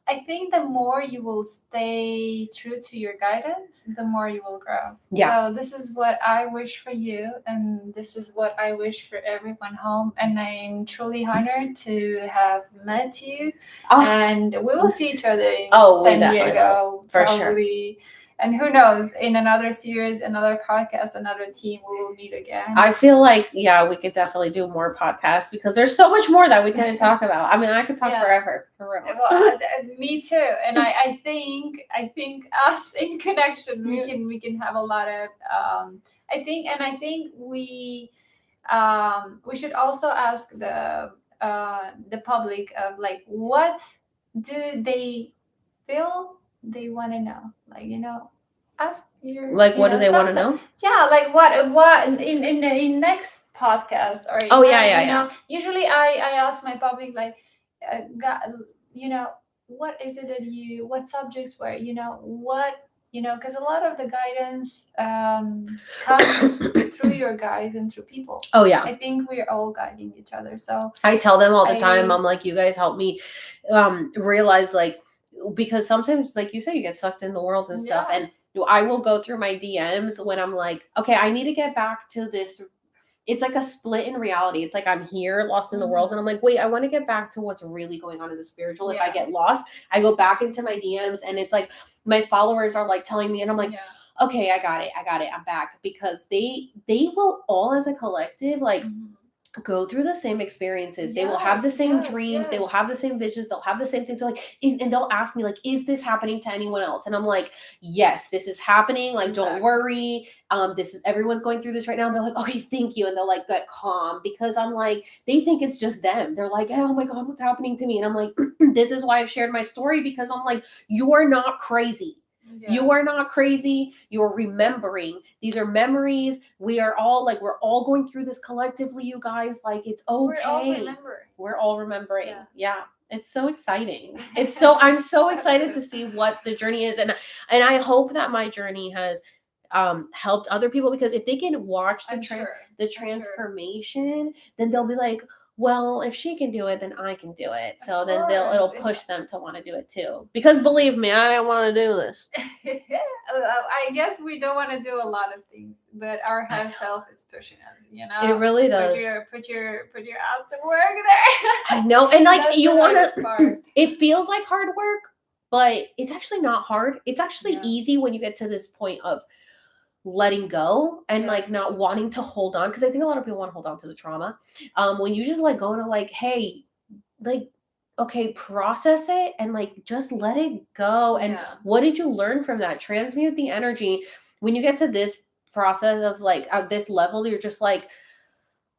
I think the more you will stay true to your guidance, the more you will grow. So this is what I wish for you, and this is what I wish for everyone home. And I'm truly honored to have met you. And we will see each other in San Diego, for probably. Sure. And who knows, in another series, another podcast, another team, we will meet again. I feel like, we could definitely do more podcasts because there's so much more that we can talk about. I mean, I could talk forever, for real. Well, me too. And I think us in connection, we can have a lot of. I think we should also ask the public of like, what do they feel they want to know, like, you know, ask your like, what do they want to know? Yeah, like what in next podcast or you know, usually I ask my public like, you know, what is it that you, what subjects were, you know, what, you know, because a lot of the guidance comes through your guys and through people. I think we're all guiding each other. So I tell them all the time, I'm like, you guys help me realize, like, because sometimes, like you said, you get sucked in the world and stuff. And I will go through my DMs when I'm like, okay, I need to get back to this. It's like a split in reality. It's like I'm here lost in the world, and I'm like, wait, I want to get back to what's really going on in the spiritual. If I get lost, I go back into my DMs, and it's like my followers are like telling me, and I'm like, okay, I got it, I'm back, because they will all as a collective, like, go through the same experiences. They will have the same dreams. They will have the same visions. They'll have the same things. So like, and they'll ask me like, is this happening to anyone else? And I'm like, yes, this is happening. Like, don't worry. This is, everyone's going through this right now. And they're like, okay, thank you. And they'll like get calm, because I'm like, they think it's just them. They're like, oh my God, what's happening to me? And I'm like, this is why I've shared my story, because I'm like, you are not crazy. You are not crazy. You're remembering. These are memories. We are all like, we're all going through this collectively, you guys. Like, it's okay. We're all remembering. Yeah. It's so exciting. I'm so excited to see what the journey is. And I hope that my journey has helped other people, because if they can watch the transformation, then they'll be like, well, if she can do it, then I can do it. So then it'll push them to want to do it too. Because believe me, I didn't want to do this. I guess we don't want to do a lot of things, but our higher self is pushing us, you know. It really does. Put your ass to work there. I know. And like, you want to, it feels like hard work, but it's actually not hard. It's actually easy when you get to this point of letting go and like not wanting to hold on, because I think a lot of people want to hold on to the trauma. When you just let go and like, hey, like, okay, process it and like just let it go. And what did you learn from that? Transmute the energy. When you get to this process of like at this level, you're just like,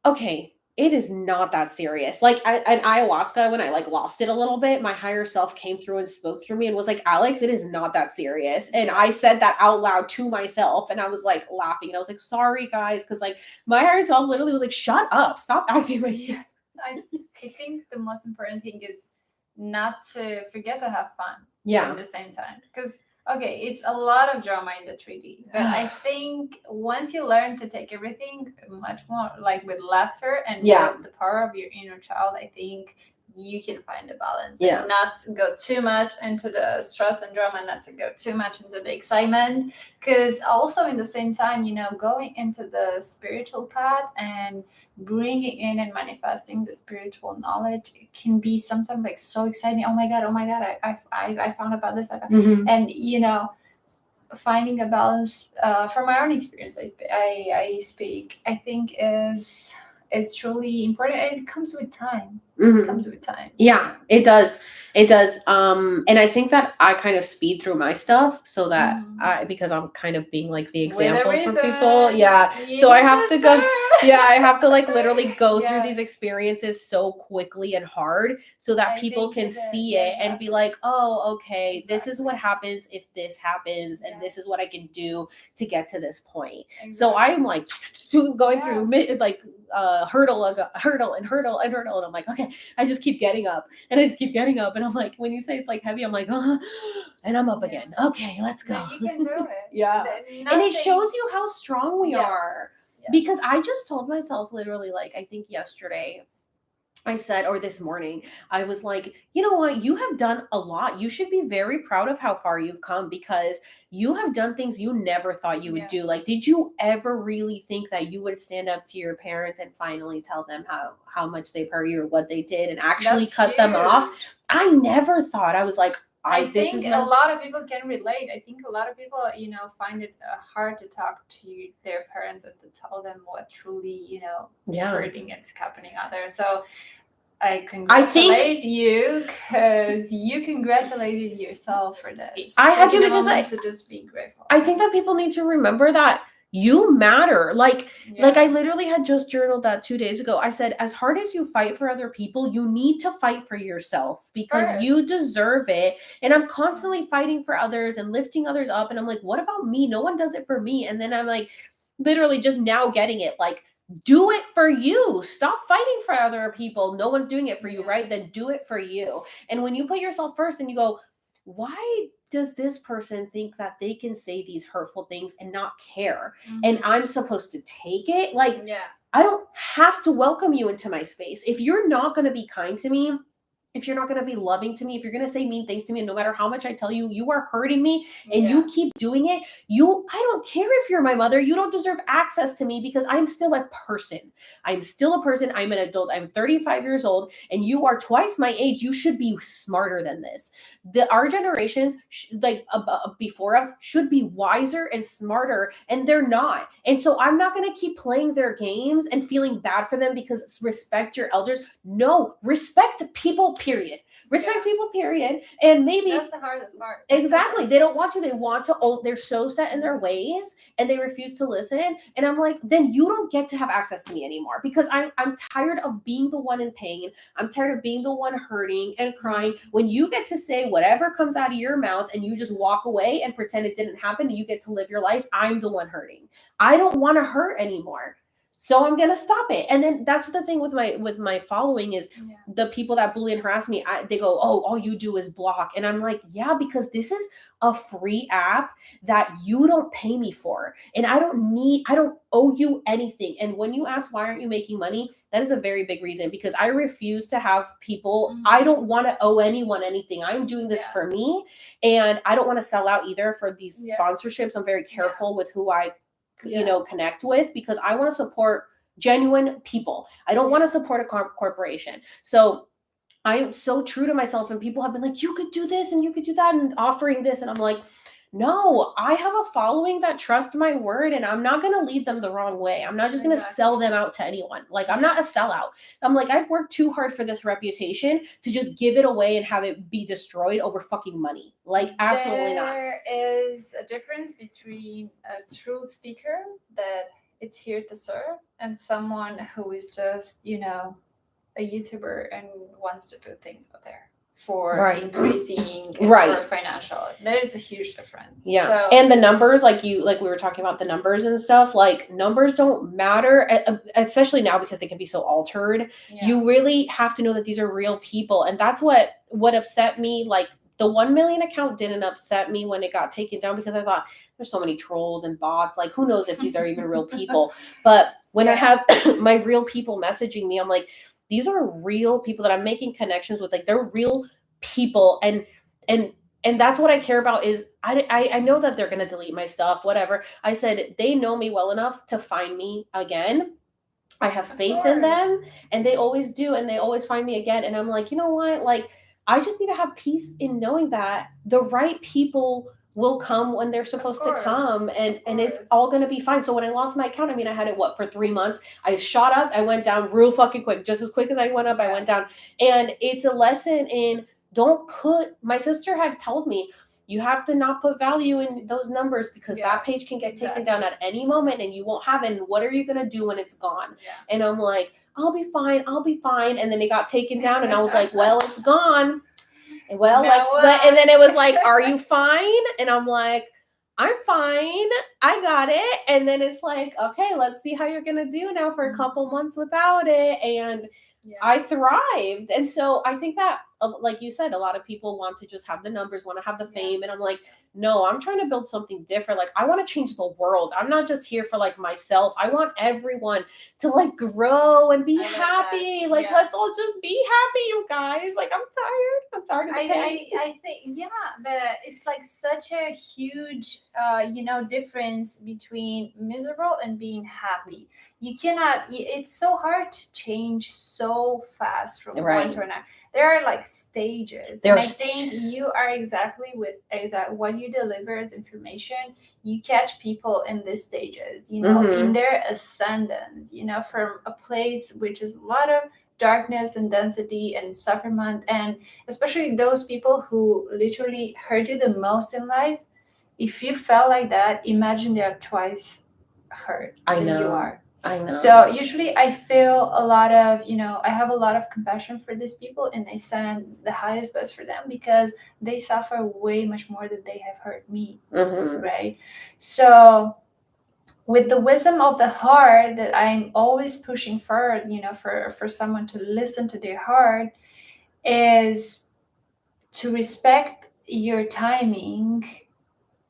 okay, it is not that serious. Like an ayahuasca, when I like lost it a little bit, my higher self came through and spoke through me and was like, Alex, it is not that serious. And I said that out loud to myself, and I was like laughing, and I was like, sorry guys. Cause like my higher self literally was like, shut up, stop acting like you. I think the most important thing is not to forget to have fun at the same time. Because okay, it's a lot of drama in the 3D, but I think once you learn to take everything much more like with laughter and the power of your inner child, I think you can find a balance and not go too much into the stress and drama, not to go too much into the excitement. Because also in the same time, you know, going into the spiritual path and bringing in and manifesting the spiritual knowledge, it can be something like so exciting. Oh my god, I found about this. And you know, finding a balance from my own experience, I speak, I think is is truly important, and it comes with time. Mhm. It comes with time. Yeah, it does. It does. And I think that I kind of speed through my stuff so that because I'm kind of being like the With a example for reason. people. Yeah. You So I need have to to go, serve. yeah, I have to like literally go through these Yes. experiences so quickly and hard so that I people think can it is. see Yeah, it and be like, oh, okay, this is what Exactly. happens if this happens, and this Yes. is what I can do to get to this point. So I'm like going through Yes. like hurdle and hurdle and hurdle, and I'm like, okay, I just keep getting up and I just keep getting up, and I'm like, when you say it's like heavy, I'm like, and I'm up Yeah. again. Okay, let's go. No, you can do it. Yeah. And it shows you how strong we Yes. are. Yes. Because I just told myself literally, like, I think yesterday, I said, or this morning, I was like, you know what? You have done a lot. You should be very proud of how far you've come because you have done things you never thought you would Yeah. do. Like, did you ever really think that you would stand up to your parents and finally tell them how much they've hurt you or what they did and actually That's cut them off? huge. I never thought. I was like, I this think is a lot of people can relate. I think a lot of people, find it hard to talk to their parents and to tell them what truly, is hurting, it's happening out there. So I congratulate you because you congratulated yourself for this. I had to Taking a because moment to just be grateful. I think that people need to remember that you matter. Like I literally had just journaled that 2 days ago. I said, as hard as you fight for other people, you need to fight for yourself because you deserve it. And I'm constantly fighting for others and lifting others up. And I'm like, what about me? No one does it for me. And then I'm like, literally just now getting it. Like, do it for you. Stop fighting for other people. No one's doing it for you, right? Then do it for you. And when you put yourself first and you go, why does this person think that they can say these hurtful things and not care? And I'm supposed to take it? Like, I don't have to welcome you into my space. If you're not going to be kind to me, if you're not going to be loving to me, if you're going to say mean things to me, and no matter how much I tell you, you are hurting me and you keep doing it, I don't care if you're my mother. You don't deserve access to me because I'm still a person. I'm still a person. I'm an adult. I'm 35 years old and you are twice my age. You should be smarter than this. Our generations, before us, should be wiser and smarter, and they're not. And so I'm not going to keep playing their games and feeling bad for them because it's respect your elders. No, respect people, period. Respect people, period. And maybe that's the hardest part. Exactly. They don't want to. They want to. Oh, they're so set in their ways and they refuse to listen. And I'm like, then you don't get to have access to me anymore because I'm tired of being the one in pain. I'm tired of being the one hurting and crying. When you get to say whatever comes out of your mouth and you just walk away and pretend it didn't happen, you get to live your life. I'm the one hurting. I don't want to hurt anymore. So I'm gonna stop it. And then that's the thing with my following is the people that bully and harass me. They go, oh, all you do is block, and I'm like, yeah, because this is a free app that you don't pay me for, and I don't owe you anything. And when you ask why aren't you making money, that is a very big reason because I refuse to have people. I don't want to owe anyone anything. I'm doing this for me, and I don't want to sell out either for these sponsorships. I'm very careful with who I connect with because I want to support genuine people. I don't want to support a corporation. So I am so true to myself, and people have been like, you could do this and you could do that and offering this. And I'm like, no, I have a following that trust my word and I'm not going to lead them the wrong way. I'm not just going to sell them out to anyone. Like, I'm not a sellout. I'm like, I've worked too hard for this reputation to just give it away and have it be destroyed over fucking money. Like, absolutely not. There is a difference between a truth speaker that it's here to serve and someone who is just, a YouTuber and wants to put things out there for increasing for financial. There is a huge difference. Yeah. So, and the numbers, like we were talking about the numbers and stuff, like numbers don't matter, especially now because they can be so altered. You really have to know that these are real people. And that's what upset me. Like the 1 million account didn't upset me when it got taken down because I thought there's so many trolls and bots. Like who knows if these are even real people. But when I have my real people messaging me, I'm like, these are real people that I'm making connections with. Like they're real people. And that's what I care about is I know that they're going to delete my stuff, whatever. I said, they know me well enough to find me again. I have faith in them and they always do. And they always find me again. And I'm like, you know what? Like, I just need to have peace in knowing that the right people will come when they're supposed to come, and it's all going to be fine. So when I lost my account, I mean, I had it for 3 months. I shot up, I went down real fucking quick, just as quick as I went up, I went down. And it's a lesson in, don't put, my sister had told me, you have to not put value in those numbers, because that page can get taken down at any moment and you won't have it. And what are you going to do when it's gone? And I'm like, I'll be fine. And then it got taken down and I was like, well, it's gone. Well, and then it was like, are you fine? And I'm like, I'm fine. I got it. And then it's like, okay, let's see how you're going to do now for a couple months without it. And I thrived. And so I think that, like you said, a lot of people want to just have the numbers, want to have the fame. And I'm like, no, I'm trying to build something different. Like, I want to change the world. I'm not just here for like myself. I want everyone to like grow and be happy. That. Like, let's all just be happy, you guys. Like, I'm tired. I'm tired of the pain. I think, but it's like such a huge, difference between miserable and being happy. You cannot, it's so hard to change so fast from one to another. There are like stages. I think you are exactly what you deliver as information. You catch people in these stages, in their ascendance, from a place which is a lot of darkness and density and sufferment, and especially those people who literally hurt you the most in life. If you felt like that, imagine they are twice hurt than you are. I know. So usually I feel a lot of, I have a lot of compassion for these people, and I send the highest best for them, because they suffer way much more than they have hurt me, right? So with the wisdom of the heart that I'm always pushing forward, for someone to listen to their heart, is to respect your timing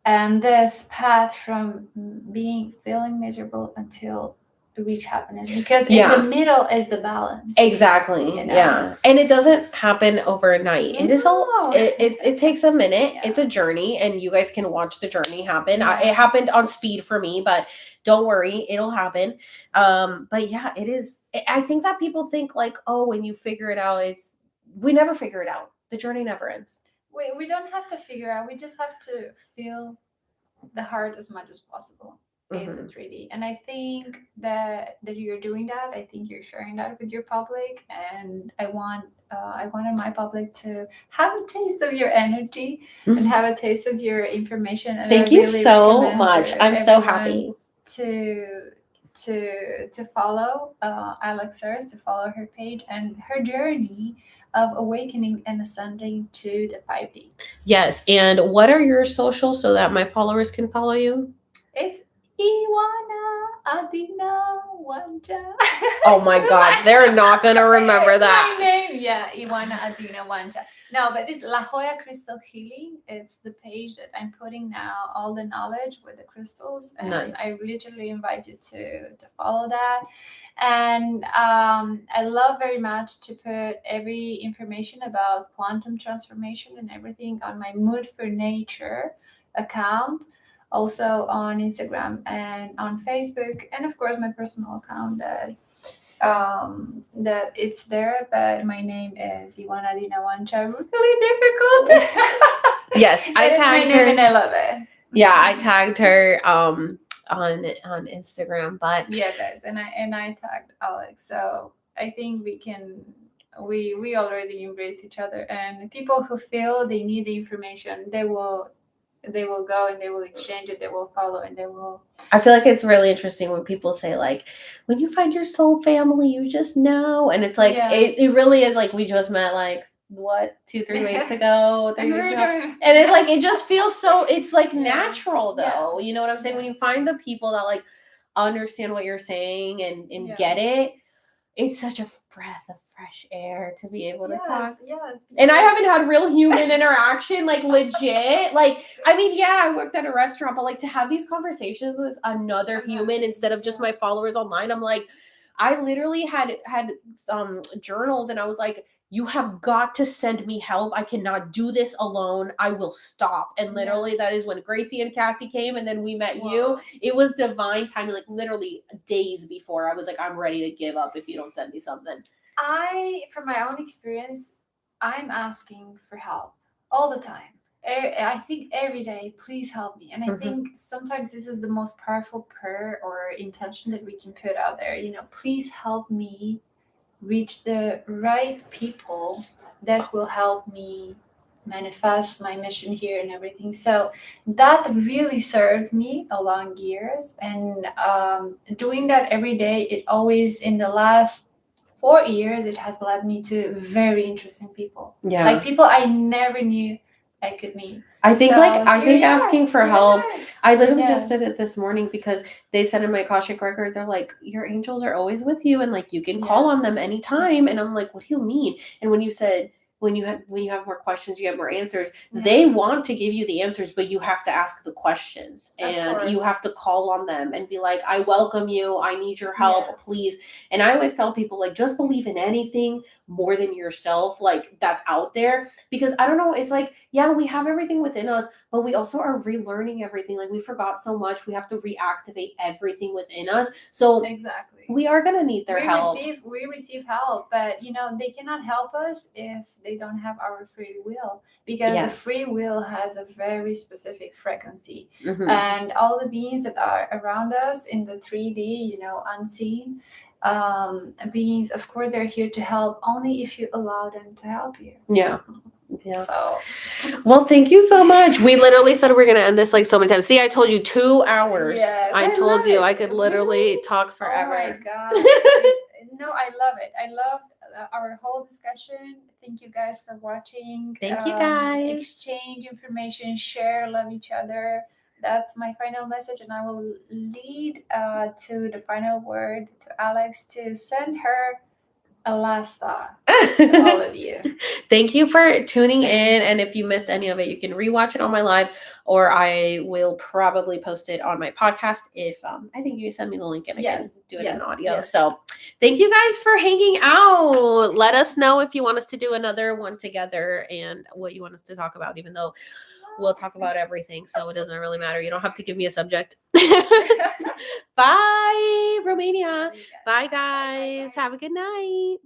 and this path from feeling miserable until reach happiness, because in the middle is the balance. Exactly. Yeah. And it doesn't happen overnight. It is all, it takes a minute. It's a journey, and you guys can watch the journey happen. It happened on speed for me, but don't worry, it'll happen. But yeah, it is. I think that people think like, oh, when you figure it out, we never figure it out. The journey never ends. We don't have to figure out. We just have to feel the heart as much as possible in the 3D. And I think that you're doing that. I think you're sharing that with your public, and I wanted my public to have a taste of your energy and have a taste of your information. And thank you so much. I'm so happy to follow Alexa's, to follow her page and her journey of awakening and ascending to the 5D. Yes. And what are your socials so that my followers can follow you? It's Ioana Adina Oancea. Oh my God, they're not gonna remember that. My name, Ioana Adina Oancea. No, but it's La Jolla Crystal Healing. It's the page that I'm putting now all the knowledge with the crystals, and I literally invite you to follow that. And I love very much to put every information about quantum transformation and everything on my Mood for Nature account, also on Instagram and on Facebook, and of course my personal account that it's there, but my name is Ioana Adina Oancea. Really difficult. Yes, I tagged her, and I love it. Yeah, I tagged her on Instagram, but guys, and I tagged Alex. So I think we already embrace each other, and people who feel they need the information, they will go and they will exchange it, they will follow, and they will. I feel like it's really interesting when people say like, when you find your soul family, you just know. And it's like, it really is like, we just met like, what, 2-3 weeks ago, 3 weeks ago. And it like, it just feels so, it's like natural though. You know what I'm saying? When you find the people that like understand what you're saying and get it, it's such a breath of fresh air to be able to talk. Yes. And I haven't had real human interaction, like legit. Like, I mean, I worked at a restaurant, but like to have these conversations with another human instead of just my followers online, I'm like, I literally had journaled, and I was like, you have got to send me help. I cannot do this alone. I will stop. And literally that is when Gracie and Cassie came, and then we met you. It was divine timing, like literally days before. I was like, I'm ready to give up if you don't send me something. From my own experience, I'm asking for help all the time. I think every day, please help me. And I Mhm. think sometimes this is the most powerful prayer or intention that we can put out there. Please help me reach the right people that will help me manifest my mission here and everything. So that really served me along years. And doing that every day, it always, in the last 4 years, it has led me to very interesting people. Yeah. Like people I never knew I could meet. I think So I here think you asking are. for Here you help. are. I literally just Yes. did it this morning because they said in my Akashic record, they're like, your angels are always with you and like you can call on Yes. them anytime. And I'm like, what do you mean? And when you said when you have more questions, you have more answers, they Yeah. want to give you the answers, but you have to ask the questions Of and you course. have to call on them and be like, I welcome you, I need your help, Yes. please. And I always tell people like just believe in anything more than yourself, like that's out there. Because I don't know, it's like, yeah, we have everything within us, but we also are relearning everything. Like we forgot so much. We have to reactivate everything within us. So Exactly. we are gonna need their help. We receive help, but they cannot help us if they don't have our free will, because the Yeah. free will has a very specific frequency. Mhm. And all the beings that are around us in the 3D, unseen beings, of course they're here to help only if you allow them to help you. Yeah. Yeah. So Well, thank you so much. We literally said we're gonna end this like so many times. See, I told you 2 hours. yes, I I told love you it. I could literally Really? talk Oh my forever. god. No, I love it. I love our whole discussion. Thank you guys for watching. Thank you guys. Exchange information, share, love each other. That's my final message, and I will lead to the final word to Alex to send her a last thought to all of you. Thank you for tuning in. And if you missed any of it, you can rewatch it on my live, or I will probably post it on my podcast. If I think you send me the link and I can Yes, do it in yes, audio. yes. So thank you guys for hanging out. Let us know if you want us to do another one together and what you want us to talk about, even though we'll talk about everything. So it doesn't really matter. You don't have to give me a subject. Bye, Romania. Bye, guys. Have a good night.